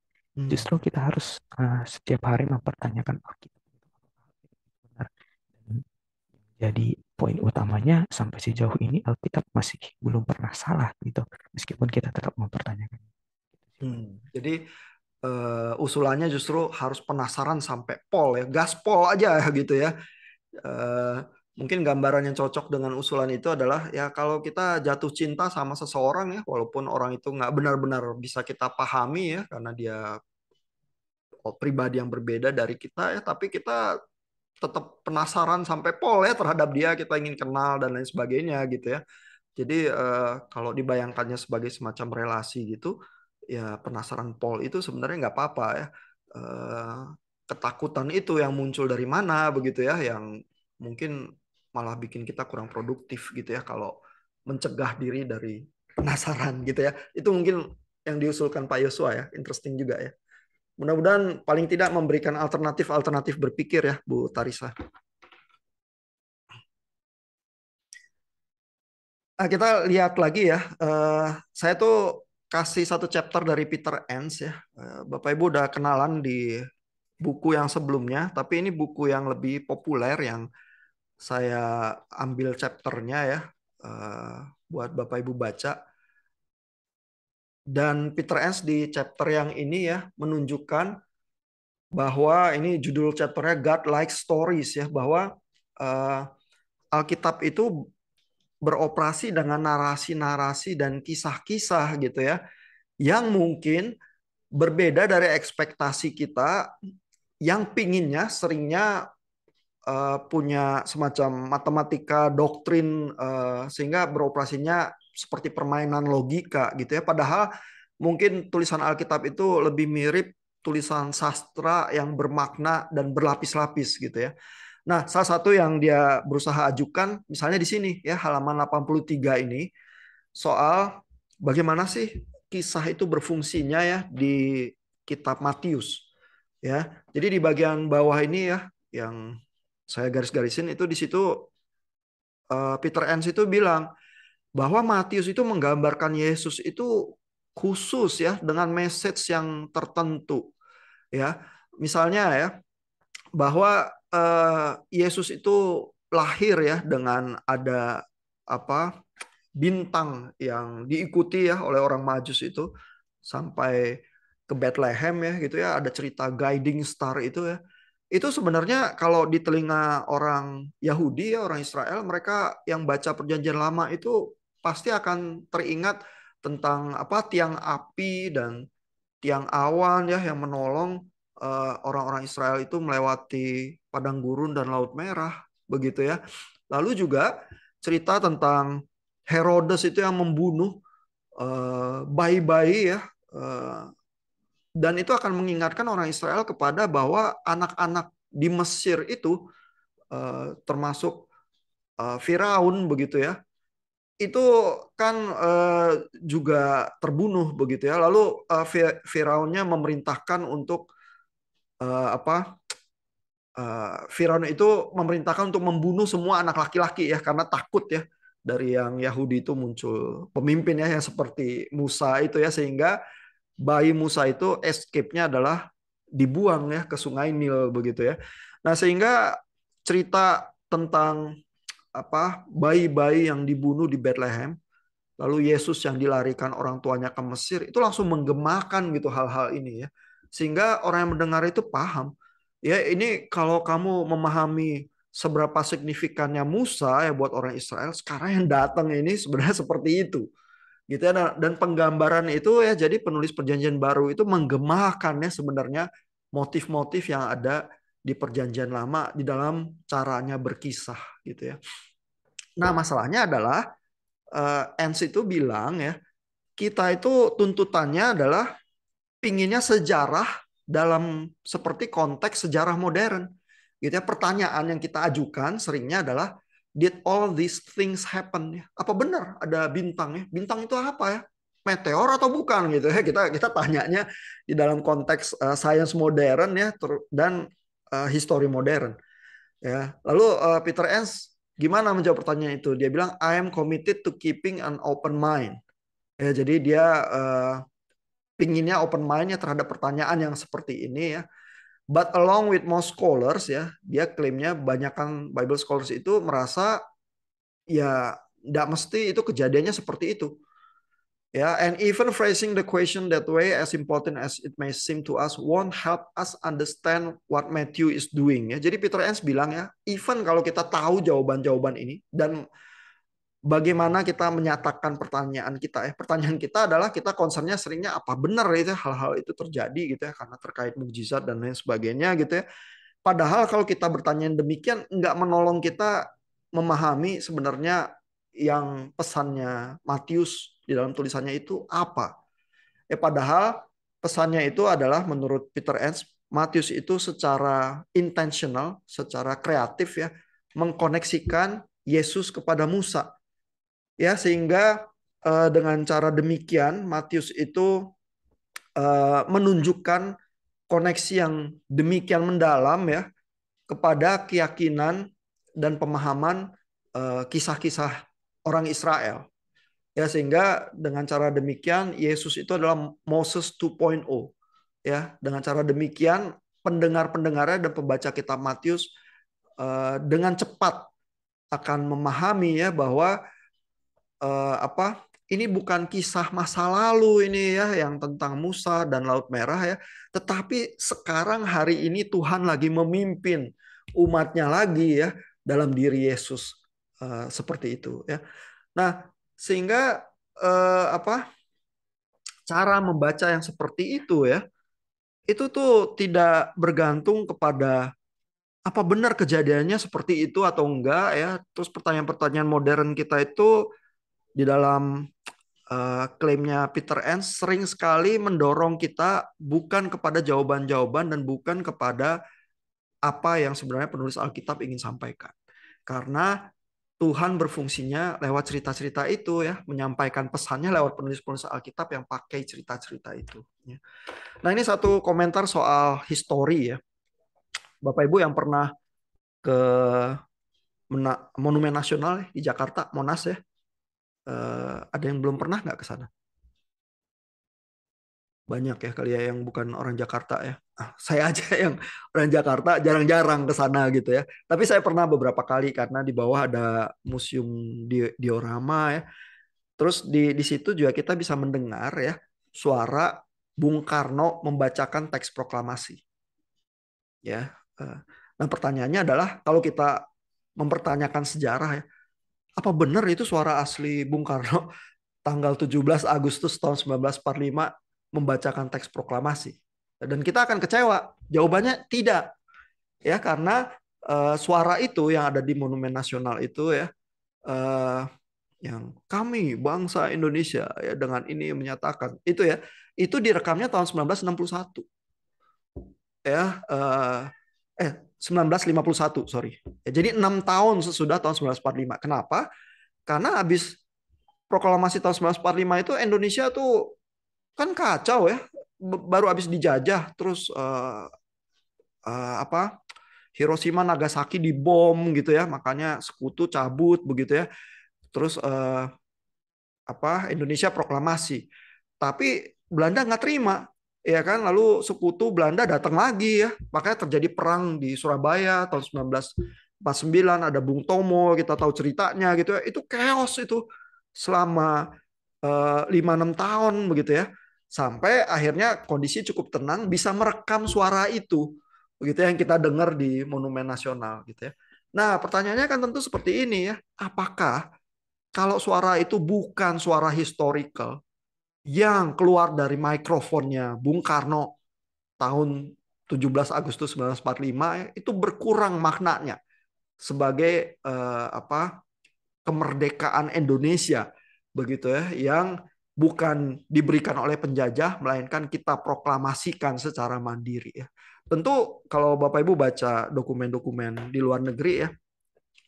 Justru kita harus setiap hari mempertanyakan Alkitab itu apakah itu benar. Dan jadi poin utamanya sampai sejauh ini Alkitab masih belum pernah salah gitu, meskipun kita tetap mempertanyakan. Jadi usulannya justru harus penasaran sampai pol ya, gaspol aja gitu ya. Mungkin gambaran yang cocok dengan usulan itu adalah ya kalau kita jatuh cinta sama seseorang ya, walaupun orang itu nggak benar-benar bisa kita pahami ya, karena dia pribadi yang berbeda dari kita ya, tapi kita tetap penasaran sampai pol ya terhadap dia, kita ingin kenal dan lain sebagainya gitu ya. Jadi kalau dibayangkannya sebagai semacam relasi gitu, ya penasaran pol itu sebenarnya nggak apa-apa ya. Eh, Ketakutan itu yang muncul dari mana begitu ya, yang mungkin malah bikin kita kurang produktif gitu ya kalau mencegah diri dari penasaran gitu ya. Itu mungkin yang diusulkan Pak Yosua ya, interesting juga ya. Mudah-mudahan paling tidak memberikan alternatif-alternatif berpikir ya, Bu Tarisa. Nah, kita lihat lagi ya. Saya tuh kasih satu chapter dari Peter Enns ya. Bapak Ibu udah kenalan di buku yang sebelumnya, tapi ini buku yang lebih populer yang saya ambil chapternya ya, buat Bapak Ibu baca. Dan Peter Enns di chapter yang ini ya menunjukkan bahwa ini judul chapternya God Like Stories ya, bahwa Alkitab itu beroperasi dengan narasi-narasi dan kisah-kisah gitu ya, yang mungkin berbeda dari ekspektasi kita yang pinginnya seringnya punya semacam matematika doktrin sehingga beroperasinya seperti permainan logika gitu ya. Padahal mungkin tulisan Alkitab itu lebih mirip tulisan sastra yang bermakna dan berlapis-lapis gitu ya. Nah, salah satu yang dia berusaha ajukan misalnya di sini ya halaman 83 ini soal bagaimana sih kisah itu berfungsinya ya di kitab Matius ya. Jadi di bagian bawah ini ya yang saya garis-garisin itu di situ Peter Enns itu bilang bahwa Matius itu menggambarkan Yesus itu khusus ya dengan message yang tertentu ya. Misalnya ya bahwa Yesus itu lahir ya dengan ada apa bintang yang diikuti ya oleh orang Majus itu sampai ke Bethlehem ya gitu ya, ada cerita guiding star itu ya. Itu sebenarnya kalau di telinga orang Yahudi ya, orang Israel, mereka yang baca Perjanjian Lama itu pasti akan teringat tentang apa tiang api dan tiang awan ya yang menolong orang-orang Israel itu melewati padang gurun dan Laut Merah begitu ya. Lalu juga cerita tentang Herodes itu yang membunuh bayi-bayi ya, dan itu akan mengingatkan orang Israel kepada bahwa anak-anak di Mesir itu termasuk Firaun begitu ya, itu kan juga terbunuh begitu ya. Lalu Firaunnya memerintahkan untuk apa? Firaun itu memerintahkan untuk membunuh semua anak laki-laki ya karena takut ya dari yang Yahudi itu muncul pemimpin ya yang seperti Musa itu ya, sehingga bayi Musa itu escape-nya adalah dibuang ya ke Sungai Nil begitu ya. Nah, sehingga cerita tentang apa bayi-bayi yang dibunuh di Bethlehem, lalu Yesus yang dilarikan orang tuanya ke Mesir, itu langsung menggemakan gitu hal-hal ini ya. Sehingga orang yang mendengar itu paham. Ya, ini kalau kamu memahami seberapa signifikannya Musa ya buat orang Israel, sekarang yang datang ini sebenarnya seperti itu. Gitu ya, dan penggambaran itu ya jadi penulis Perjanjian Baru itu menggemakannya sebenarnya motif-motif yang ada di Perjanjian Lama di dalam caranya berkisah gitu ya. Nah, masalahnya adalah Ens itu bilang ya, kita itu tuntutannya adalah pinginnya sejarah dalam seperti konteks sejarah modern. Gitu ya, pertanyaan yang kita ajukan seringnya adalah did all these things happen ya? Apa benar ada bintang ya? Bintang itu apa ya? Meteor atau bukan gitu ya? Kita tanyanya di dalam konteks science modern ya dan history modern ya. Lalu Peter Enns gimana menjawab pertanyaan itu? Dia bilang I am committed to keeping an open mind. Ya, jadi dia pinginnya open mindnya terhadap pertanyaan yang seperti ini ya. But along with most scholars ya, dia klaimnya banyakkan Bible scholars itu merasa ya tidak mesti itu kejadiannya seperti itu. Ya, and even phrasing the question that way, as important as it may seem to us, won't help us understand what Matthew is doing. Ya, jadi Peter Enns bilang ya, even kalau kita tahu jawaban-jawaban ini dan bagaimana kita menyatakan pertanyaan kita ya. Pertanyaan kita adalah kita concernnya seringnya apa benar itu hal-hal itu terjadi gitu ya karena terkait mukjizat dan lain sebagainya gitu ya. Padahal kalau kita bertanya demikian nggak menolong kita memahami sebenarnya yang pesannya Matius di dalam tulisannya itu apa. Padahal pesannya itu adalah menurut Peter Enns, Matius itu secara intentional, secara kreatif ya, mengkoneksikan Yesus kepada Musa. Ya, sehingga dengan cara demikian Matius itu menunjukkan koneksi yang demikian mendalam ya kepada keyakinan dan pemahaman kisah-kisah orang Israel. Ya, sehingga dengan cara demikian Yesus itu adalah Moses 2.0. Ya, dengan cara demikian pendengar-pendengarnya dan pembaca kitab Matius dengan cepat akan memahami ya bahwa ini bukan kisah masa lalu ini ya yang tentang Musa dan Laut Merah ya, tetapi sekarang hari ini Tuhan lagi memimpin umatnya lagi ya dalam diri Yesus seperti itu ya. Nah, sehingga cara membaca yang seperti itu ya, itu tuh tidak bergantung kepada apa benar kejadiannya seperti itu atau enggak ya. Terus pertanyaan-pertanyaan modern kita itu di dalam klaimnya Peter Enns sering sekali mendorong kita bukan kepada jawaban-jawaban dan bukan kepada apa yang sebenarnya penulis Alkitab ingin sampaikan. Karena Tuhan berfungsinya lewat cerita-cerita itu ya, menyampaikan pesannya lewat penulis-penulis Alkitab yang pakai cerita-cerita itu. Nah, ini satu komentar soal histori ya. Bapak Ibu yang pernah ke Monumen Nasional di Jakarta, Monas ya, ada yang belum pernah nggak ke sana? Banyak ya kali ya yang bukan orang Jakarta ya. Saya aja yang orang Jakarta jarang-jarang ke sana gitu ya. Tapi saya pernah beberapa kali karena di bawah ada museum diorama ya. Terus di situ juga kita bisa mendengar ya suara Bung Karno membacakan teks proklamasi. Ya. Nah, pertanyaannya adalah kalau kita mempertanyakan sejarah ya, apa benar itu suara asli Bung Karno tanggal 17 Agustus tahun 1945 membacakan teks proklamasi? Dan kita akan kecewa. Jawabannya tidak. Ya, karena suara itu yang ada di Monumen Nasional itu ya, yang kami bangsa Indonesia ya dengan ini menyatakan itu ya, itu direkamnya tahun 1961. Ya, 1951, sorry. Ya, jadi 6 tahun sesudah tahun 1945. Kenapa? Karena habis proklamasi tahun 1945 itu Indonesia tuh kan kacau ya, baru habis dijajah, terus Hiroshima Nagasaki dibom gitu ya, makanya sekutu cabut begitu ya, terus Indonesia proklamasi, tapi Belanda nggak terima ya kan, lalu sekutu Belanda datang lagi ya, makanya terjadi perang di Surabaya tahun 1949, ada Bung Tomo, kita tahu ceritanya gitu ya, itu chaos itu selama 5-6 tahun begitu ya. Sampai akhirnya kondisi cukup tenang, bisa merekam suara itu, begitu yang kita dengar di Monumen Nasional gitu ya. Nah, pertanyaannya kan tentu seperti ini ya, apakah kalau suara itu bukan suara historical yang keluar dari mikrofonnya Bung Karno tahun 17 Agustus 1945 ya, itu berkurang maknanya sebagai kemerdekaan Indonesia begitu ya, yang bukan diberikan oleh penjajah melainkan kita proklamasikan secara mandiri ya. Tentu kalau Bapak Ibu baca dokumen-dokumen di luar negeri ya,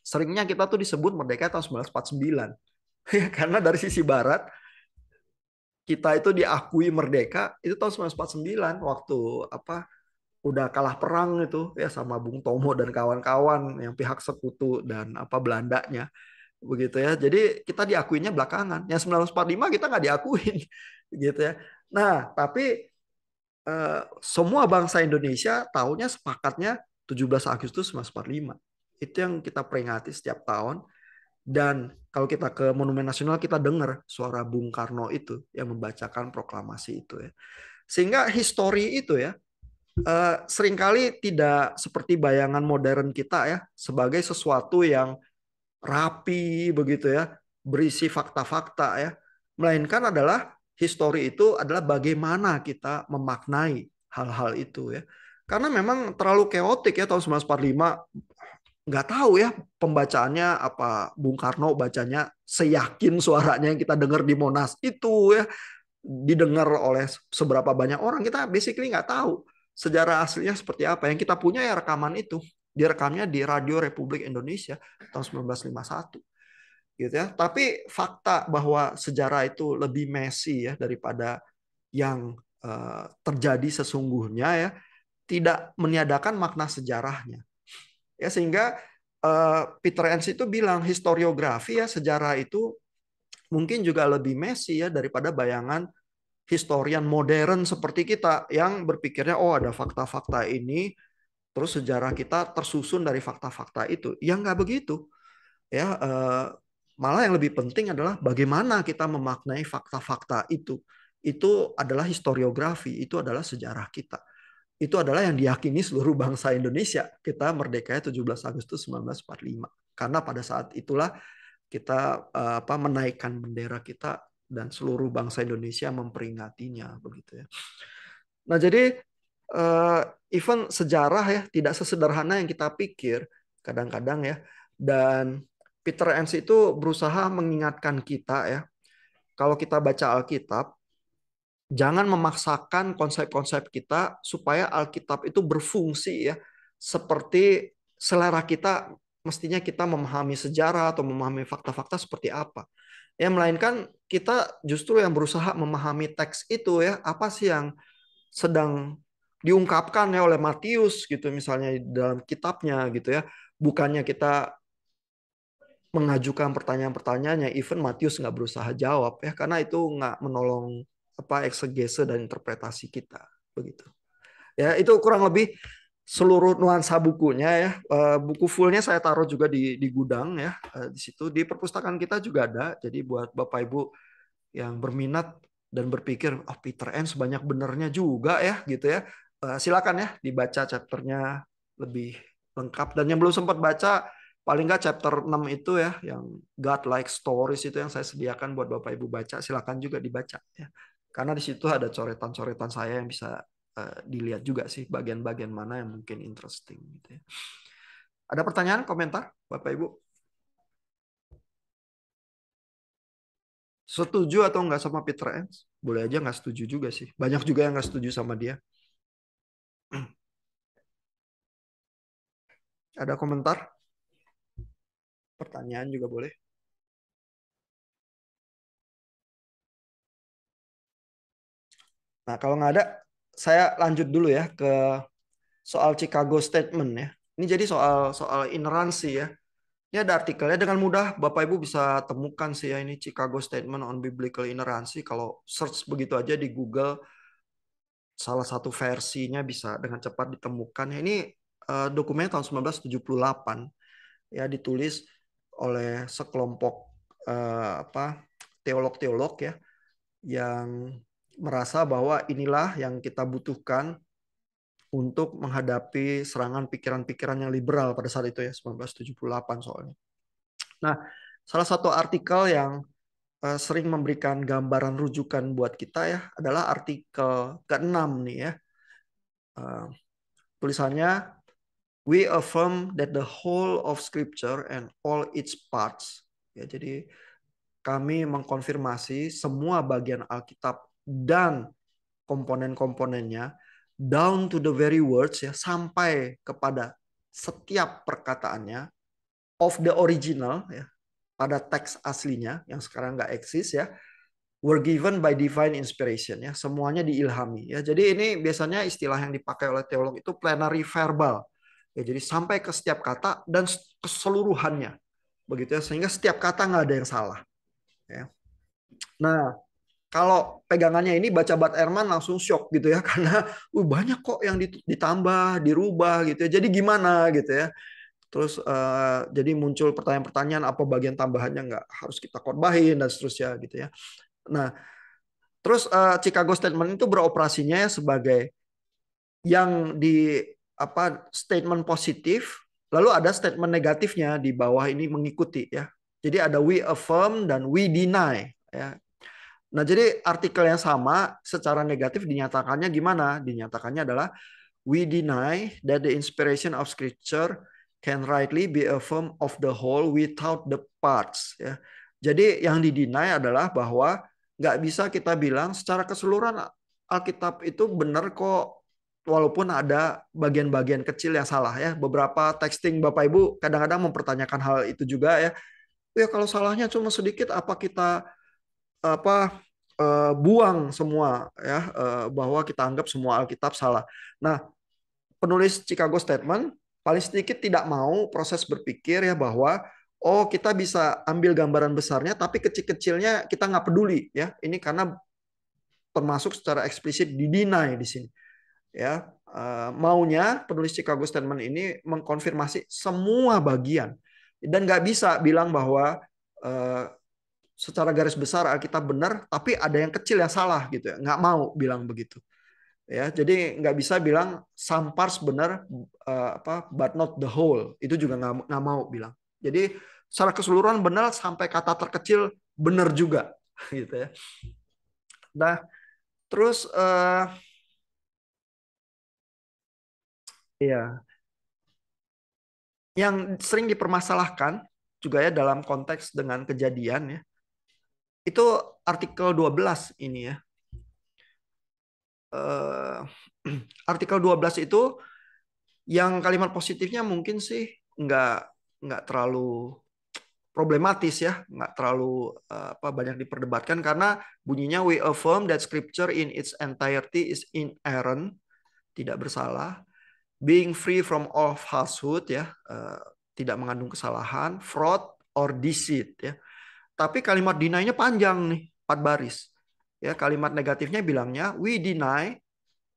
seringnya kita tuh disebut merdeka tahun 1949. Ya, karena dari sisi barat kita itu diakui merdeka itu tahun 1949 waktu udah kalah perang itu ya sama Bung Tomo dan kawan-kawan yang pihak sekutu dan Belandanya. Begitu ya. Jadi kita diakuinya belakangan. Yang 1945 kita nggak diakuin gitu ya. Nah, tapi semua bangsa Indonesia tahunya sepakatnya 17 Agustus 1945. Itu yang kita peringati setiap tahun. Dan kalau kita ke Monumen Nasional kita dengar suara Bung Karno itu yang membacakan proklamasi itu ya. Sehingga histori itu ya seringkali tidak seperti bayangan modern kita ya, sebagai sesuatu yang rapi begitu ya, berisi fakta-fakta ya, melainkan adalah histori itu adalah bagaimana kita memaknai hal-hal itu ya. Karena memang terlalu keotik ya tahun 1945. Nggak tahu ya pembacaannya apa Bung Karno bacanya seyakin suaranya yang kita dengar di Monas itu ya didengar oleh seberapa banyak orang, kita basically nggak tahu sejarah aslinya seperti apa. Yang kita punya ya rekaman itu, direkamnya di Radio Republik Indonesia tahun 1951 gitu ya. Tapi fakta bahwa sejarah itu lebih messy ya daripada yang terjadi sesungguhnya ya, tidak meniadakan makna sejarahnya. Ya sehingga Peter Enns itu bilang historiografi ya, sejarah itu mungkin juga lebih messy ya daripada bayangan historian modern seperti kita yang berpikirnya oh ada fakta-fakta ini terus sejarah kita tersusun dari fakta-fakta itu. Ya nggak begitu ya, malah yang lebih penting adalah bagaimana kita memaknai fakta-fakta itu. Itu adalah historiografi, itu adalah sejarah kita. Itu adalah yang diyakini seluruh bangsa Indonesia. Kita merdeka 17 Agustus 1945. Karena pada saat itulah kita menaikkan bendera kita dan seluruh bangsa Indonesia memperingatinya begitu ya. Nah, jadi even sejarah ya tidak sesederhana yang kita pikir kadang-kadang ya. Dan Peter Enns itu berusaha mengingatkan kita ya, kalau kita baca Alkitab, jangan memaksakan konsep-konsep kita supaya Alkitab itu berfungsi ya seperti selera kita. Mestinya kita memahami sejarah atau memahami fakta-fakta seperti apa. Ya, melainkan kita justru yang berusaha memahami teks itu ya, apa sih yang sedang diungkapkan ya oleh Matius gitu misalnya dalam kitabnya gitu ya. Bukannya kita mengajukan pertanyaan-pertanyaan yang even Matius nggak berusaha jawab ya, karena itu nggak menolong eksegese dan interpretasi kita begitu. Ya, itu kurang lebih seluruh nuansa bukunya ya. Buku fullnya saya taruh juga di gudang ya. Di situ di perpustakaan kita juga ada. Jadi buat Bapak Ibu yang berminat dan berpikir, oh Peter Enns banyak benernya juga ya gitu ya. Silakan ya dibaca chapternya lebih lengkap. Dan yang belum sempat baca, paling nggak chapter 6 itu ya, yang God-like stories itu yang saya sediakan buat Bapak Ibu baca, silakan juga dibaca ya. Karena di situ ada coretan-coretan saya yang bisa dilihat juga sih bagian-bagian mana yang mungkin interesting gitu ya. Ada pertanyaan, komentar Bapak Ibu? Setuju atau enggak sama Peter Enns? Boleh aja nggak setuju juga sih. Banyak juga yang nggak setuju sama dia. Ada komentar? Pertanyaan juga boleh. Nah, kalau nggak ada, saya lanjut dulu ya ke soal Chicago Statement ya. Ini jadi soal ineransi ya. Ini ada artikelnya, dengan mudah Bapak Ibu bisa temukan sih ya, ini Chicago Statement on Biblical Inerrancy. Kalau search begitu aja di Google, salah satu versinya bisa dengan cepat ditemukan. Ini dokumennya tahun 1978 ya, ditulis oleh sekelompok teolog-teolog ya yang merasa bahwa inilah yang kita butuhkan untuk menghadapi serangan pikiran-pikiran yang liberal pada saat itu ya, 1978 soalnya. Nah, salah satu artikel yang sering memberikan gambaran rujukan buat kita ya adalah artikel ke-6 nih ya. Tulisannya, we affirm that the whole of scripture and all its parts. Ya, jadi kami mengkonfirmasi semua bagian Alkitab dan komponen-komponennya down to the very words ya, sampai kepada setiap perkataannya of the original ya, pada teks aslinya yang sekarang nggak eksis ya, were given by divine inspiration ya, semuanya diilhami ya. Jadi ini biasanya istilah yang dipakai oleh teolog itu plenary verbal ya, jadi sampai ke setiap kata dan keseluruhannya begitu ya, sehingga setiap kata nggak ada yang salah ya. Nah, kalau pegangannya ini baca Bart Ehrman langsung shock gitu ya, karena banyak kok yang ditambah, dirubah gitu ya. Jadi gimana gitu ya. Terus jadi muncul pertanyaan-pertanyaan, apa bagian tambahannya nggak harus kita korbahin dan seterusnya gitu ya. Nah, terus Chicago Statement itu beroperasinya sebagai yang di statement positif, lalu ada statement negatifnya di bawah ini mengikuti ya. Jadi ada we affirm dan we deny ya. Nah, jadi artikel yang sama secara negatif dinyatakannya gimana? Dinyatakannya adalah we deny that the inspiration of Scripture can rightly be affirmed of the whole without the parts. Ya. Jadi yang didinai adalah bahwa nggak bisa kita bilang secara keseluruhan Alkitab itu benar kok, walaupun ada bagian-bagian kecil yang salah ya. Beberapa texting Bapak Ibu kadang-kadang mempertanyakan hal itu juga ya. Ya kalau salahnya cuma sedikit, apa kita buang semua ya, bahwa kita anggap semua Alkitab salah. Nah, penulis Chicago Statement paling sedikit tidak mau proses berpikir ya bahwa oh kita bisa ambil gambaran besarnya tapi kecil-kecilnya kita nggak peduli ya. Ini karena termasuk secara eksplisit didinai di sini. Ya, maunya penulis Chicago Statement ini mengkonfirmasi semua bagian dan nggak bisa bilang bahwa secara garis besar Alkitab benar tapi ada yang kecil yang salah gitu ya, nggak mau bilang begitu ya. Jadi nggak bisa bilang some parts benar but not the whole, itu juga nggak mau bilang. Jadi secara keseluruhan benar sampai kata terkecil benar juga gitu ya. Nah terus ya yang sering dipermasalahkan juga ya dalam konteks dengan Kejadian ya, itu artikel 12 ini ya. Artikel 12 itu yang kalimat positifnya mungkin sih nggak terlalu problematis ya, nggak terlalu banyak diperdebatkan karena bunyinya we affirm that scripture in its entirety is inerrant, tidak bersalah, being free from all falsehood ya, tidak mengandung kesalahan, fraud or deceit ya. Tapi kalimat deny-nya panjang nih, 4 baris. Ya, kalimat negatifnya bilangnya we deny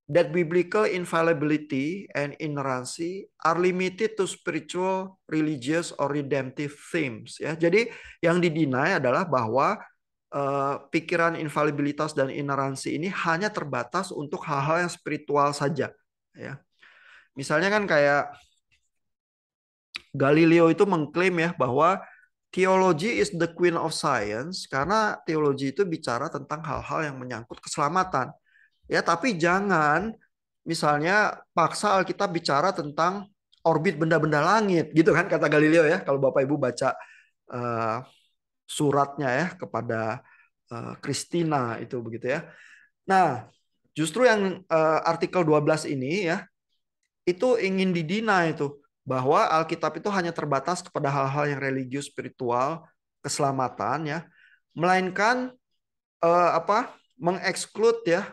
that biblical infallibility and inerrancy are limited to spiritual, religious, or redemptive themes. Ya, jadi yang didinai adalah bahwa pikiran infalibilitas dan ineransi ini hanya terbatas untuk hal-hal yang spiritual saja. Ya, misalnya kan kayak Galileo itu mengklaim ya bahwa theology is the queen of science karena teologi itu bicara tentang hal-hal yang menyangkut keselamatan. Ya, tapi jangan misalnya paksa Alkitab bicara tentang orbit benda-benda langit gitu kan kata Galileo ya. Kalau Bapak Ibu baca suratnya ya kepada Christina itu begitu ya. Nah, justru yang artikel 12 ini ya itu ingin didina itu bahwa Alkitab itu hanya terbatas kepada hal-hal yang religius, spiritual, keselamatan ya, melainkan mengeksklud ya,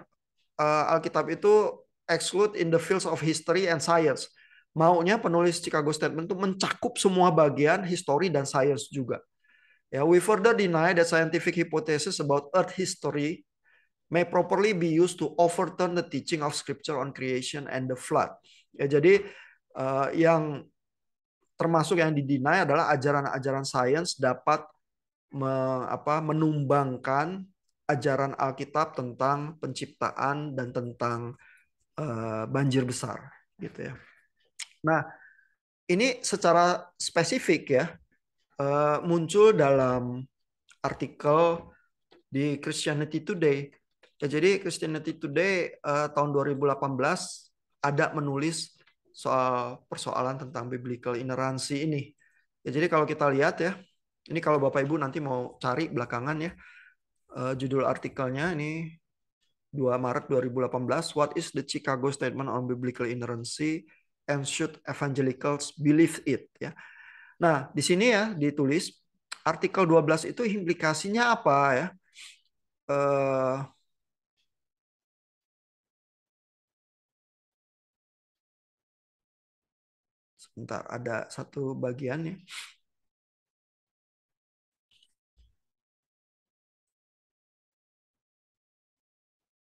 Alkitab itu exclude in the fields of history and science. Maunya penulis Chicago Statement itu mencakup semua bagian history dan science juga. Ya, we further deny that scientific hypothesis about earth history may properly be used to overturn the teaching of scripture on creation and the flood. Ya, jadi yang termasuk yang didinai adalah ajaran-ajaran sains dapat menumbangkan ajaran Alkitab tentang penciptaan dan tentang banjir besar gitu ya. Nah, ini secara spesifik ya muncul dalam artikel di Christianity Today. Ya, jadi Christianity Today tahun 2018 ada menulis soal persoalan tentang biblical inerrancy ini. Ya, jadi kalau kita lihat ya, ini kalau Bapak Ibu nanti mau cari belakangan ya, judul artikelnya ini 2 Maret 2018, What is the Chicago Statement on Biblical Inerrancy and Should Evangelicals Believe It? Ya. Nah, di sini ya ditulis artikel 12 itu implikasinya apa ya? Sebentar, ada satu bagian ya.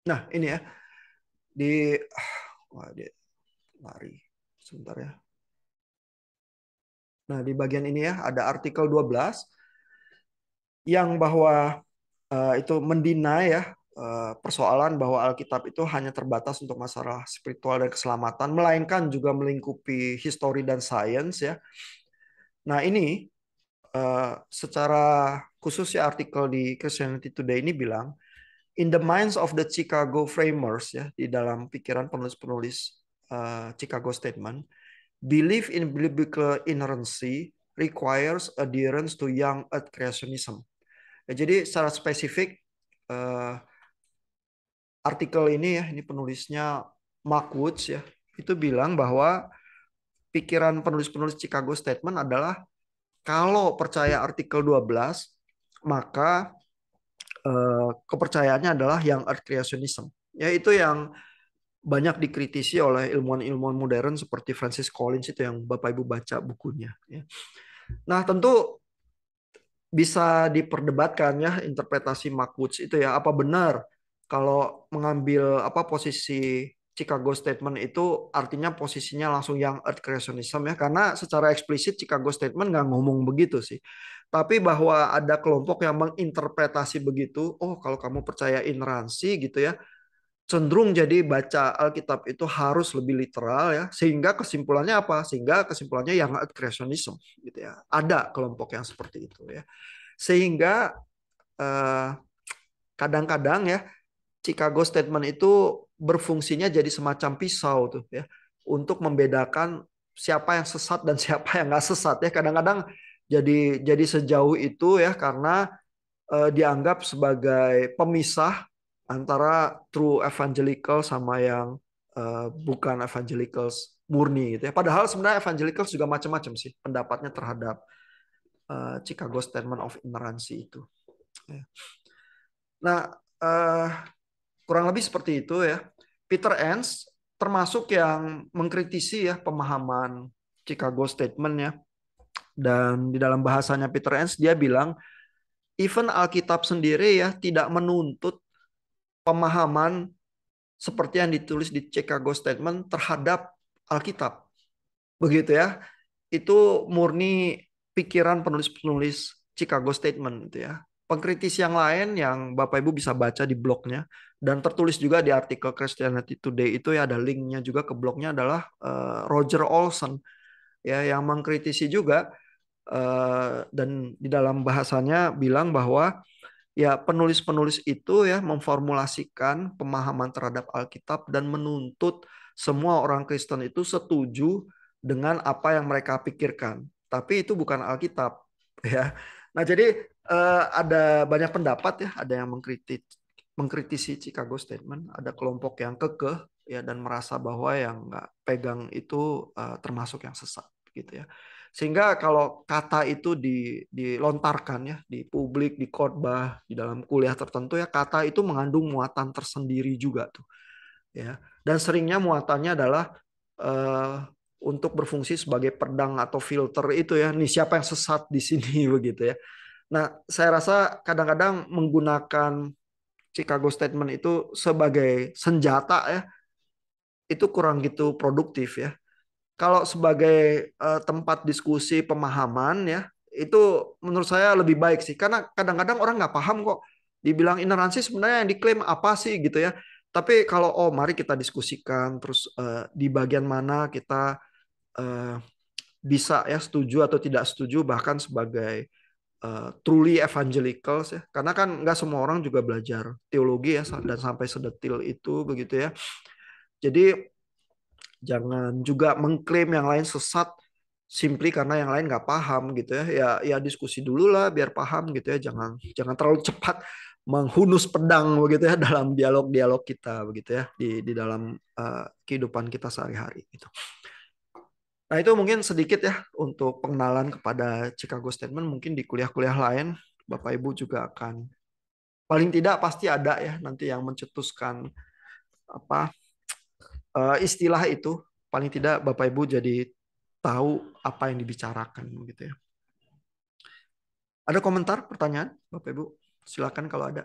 Nah, ini ya. Dia lari. Sebentar ya. Nah, di bagian ini ya ada artikel 12 yang bahwa itu mendinai ya persoalan bahwa Alkitab itu hanya terbatas untuk masalah spiritual dan keselamatan, melainkan juga melingkupi history dan sains ya. Nah, ini secara khusus ya artikel di Christianity Today ini bilang in the minds of the Chicago framers ya, di dalam pikiran penulis-penulis Chicago Statement, belief in biblical inerrancy requires adherence to young earth creationism. Ya, jadi secara spesifik artikel ini ya, ini penulisnya Mark Woods ya, itu bilang bahwa pikiran penulis-penulis Chicago Statement adalah kalau percaya artikel 12 maka kepercayaannya adalah yang earth creationism. Ya itu yang banyak dikritisi oleh ilmuwan-ilmuwan modern seperti Francis Collins itu yang Bapak Ibu baca bukunya. Ya. Nah tentu bisa diperdebatkan ya interpretasi Mark Woods itu ya apa benar kalau mengambil apa posisi Chicago Statement itu artinya posisinya langsung yang earth creationism ya karena secara eksplisit Chicago Statement nggak ngomong begitu sih tapi bahwa ada kelompok yang menginterpretasi begitu oh kalau kamu percaya ineransi gitu ya cenderung jadi baca Alkitab itu harus lebih literal ya sehingga kesimpulannya apa sehingga kesimpulannya yang earth creationism gitu ya ada kelompok yang seperti itu ya sehingga eh, kadang-kadang ya Chicago Statement itu berfungsinya jadi semacam pisau tuh ya untuk membedakan siapa yang sesat dan siapa yang nggak sesat ya kadang-kadang jadi sejauh itu ya karena dianggap sebagai pemisah antara true evangelical sama yang bukan evangelicals murni gitu ya padahal sebenarnya evangelicals juga macam-macam sih pendapatnya terhadap Chicago Statement of Inerrancy itu. Ya. Nah, kurang lebih seperti itu ya. Peter Enns termasuk yang mengkritisi ya pemahaman Chicago Statement ya. Dan di dalam bahasanya Peter Enns dia bilang, even Alkitab sendiri ya tidak menuntut pemahaman seperti yang ditulis di Chicago Statement terhadap Alkitab. Begitu ya. Itu murni pikiran penulis-penulis Chicago Statement gitu ya. Pengkritis yang lain yang Bapak Ibu bisa baca di blognya dan tertulis juga di artikel Christianity Today itu ya ada linknya juga ke blognya adalah Roger Olson ya yang mengkritisi juga dan di dalam bahasanya bilang bahwa ya penulis-penulis itu ya memformulasikan pemahaman terhadap Alkitab dan menuntut semua orang Kristen itu setuju dengan apa yang mereka pikirkan. Tapi itu bukan Alkitab ya. Nah, jadi ada banyak pendapat ya, ada yang mengkritisi Chicago Statement, ada kelompok yang kekeh ya dan merasa bahwa yang nggak pegang itu termasuk yang sesat gitu ya. Sehingga kalau kata itu dilontarkan ya di publik, di khotbah, di dalam kuliah tertentu ya kata itu mengandung muatan tersendiri juga tuh ya. Dan seringnya muatannya adalah eh, untuk berfungsi sebagai pedang atau filter itu ya. Nih siapa yang sesat di sini begitu ya. Nah, saya rasa kadang-kadang menggunakan Chicago Statement itu sebagai senjata ya itu kurang gitu produktif ya kalau sebagai tempat diskusi pemahaman ya itu menurut saya lebih baik sih karena kadang-kadang orang nggak paham kok dibilang ineransi sebenarnya yang diklaim apa sih gitu ya tapi kalau oh mari kita diskusikan terus di bagian mana kita eh, bisa ya setuju atau tidak setuju bahkan sebagai truly evangelicals ya karena kan nggak semua orang juga belajar teologi ya dan sampai sedetil itu begitu ya jadi jangan juga mengklaim yang lain sesat simply karena yang lain nggak paham gitu ya. Ya diskusi dulu lah biar paham gitu ya. Jangan terlalu cepat menghunus pedang begitu ya dalam dialog-dialog kita begitu ya di dalam kehidupan kita sehari-hari gitu. Nah, itu mungkin sedikit ya untuk pengenalan kepada Chicago Statement mungkin di kuliah-kuliah lain Bapak Ibu juga akan paling tidak pasti ada ya nanti yang mencetuskan apa istilah itu paling tidak Bapak Ibu jadi tahu apa yang dibicarakan gitu ya. Ada komentar, pertanyaan, Bapak Ibu? Silakan kalau ada.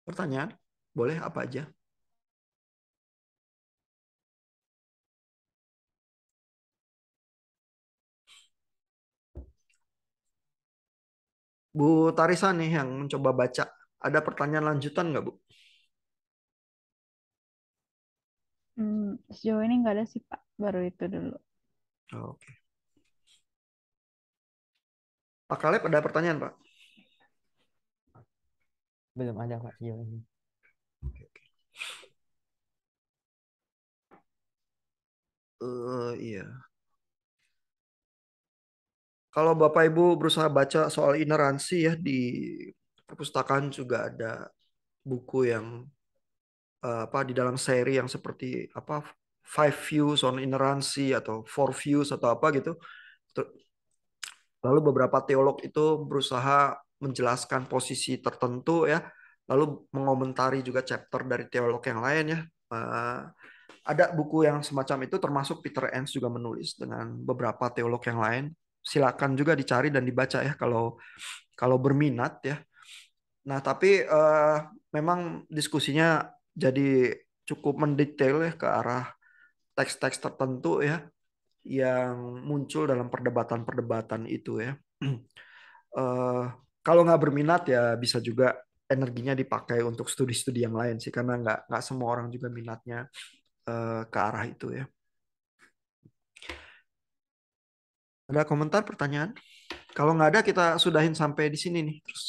Pertanyaan, boleh apa aja. Bu Tarisa nih yang mencoba baca. Ada pertanyaan lanjutan nggak, Bu? Sejauh ini nggak ada sih Pak, baru itu dulu. Oke. Pak Kaleb ada pertanyaan, Pak? Belum ada Pak sejauh ini. Iya. Kalau Bapak Ibu berusaha baca soal ineransi ya di perpustakaan juga ada buku yang apa di dalam seri yang seperti apa Five Views on Inerancy atau Four Views atau apa gitu. Lalu beberapa teolog itu berusaha menjelaskan posisi tertentu ya, lalu mengomentari juga chapter dari teolog yang lain ya. Ada buku yang semacam itu termasuk Peter Enns juga menulis dengan beberapa teolog yang lain. Silakan juga dicari dan dibaca ya kalau berminat ya. Nah, tapi memang diskusinya jadi cukup mendetail ya ke arah teks-teks tertentu ya yang muncul dalam perdebatan-perdebatan itu ya. Eh, kalau nggak berminat ya bisa juga energinya dipakai untuk studi-studi yang lain sih karena nggak semua orang juga minatnya ke arah itu ya. Ada komentar, pertanyaan? Kalau nggak ada kita sudahin sampai di sini nih. Terus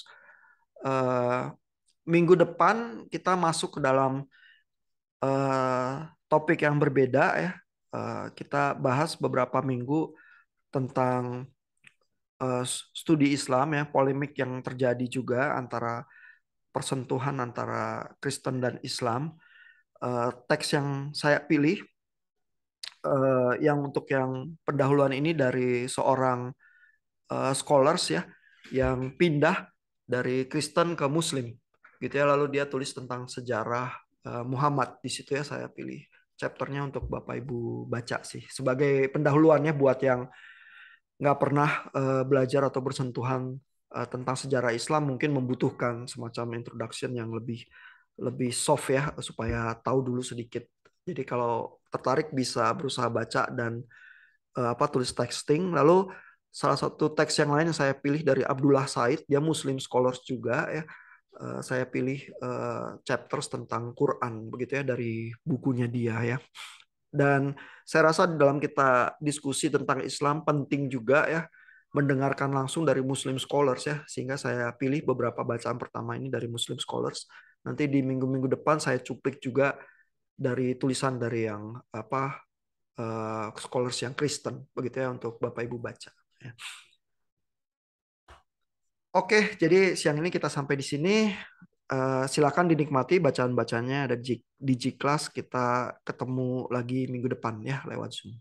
eh, minggu depan kita masuk ke dalam topik yang berbeda ya. Kita bahas beberapa minggu tentang studi Islam ya, polemik yang terjadi juga antara persentuhan antara Kristen dan Islam. Teks yang saya pilih yang untuk yang pendahuluan ini dari seorang scholars ya yang pindah dari Kristen ke Muslim gitu ya, lalu dia tulis tentang sejarah Muhammad. Di situ ya saya pilih chapternya untuk Bapak Ibu baca sih sebagai pendahuluannya buat yang nggak pernah belajar atau bersentuhan tentang sejarah Islam, mungkin membutuhkan semacam introduction yang lebih lebih soft ya supaya tahu dulu sedikit. Jadi kalau tertarik bisa berusaha baca dan apa tulis texting. Lalu salah satu teks yang lain yang saya pilih dari Abdullah Said, dia Muslim scholars juga ya. Saya pilih chapters tentang Quran begitu ya dari bukunya dia ya. Dan saya rasa dalam kita diskusi tentang Islam penting juga ya mendengarkan langsung dari Muslim scholars ya, sehingga saya pilih beberapa bacaan pertama ini dari Muslim scholars. Nanti di minggu-minggu depan saya cuplik juga dari tulisan dari yang apa scholars yang Kristen begitu ya untuk Bapak Ibu baca. Ya. Oke, jadi siang ini kita sampai di sini. Silakan dinikmati bacaan-bacanya ada di G-Class. Kita ketemu lagi minggu depan ya lewat Zoom.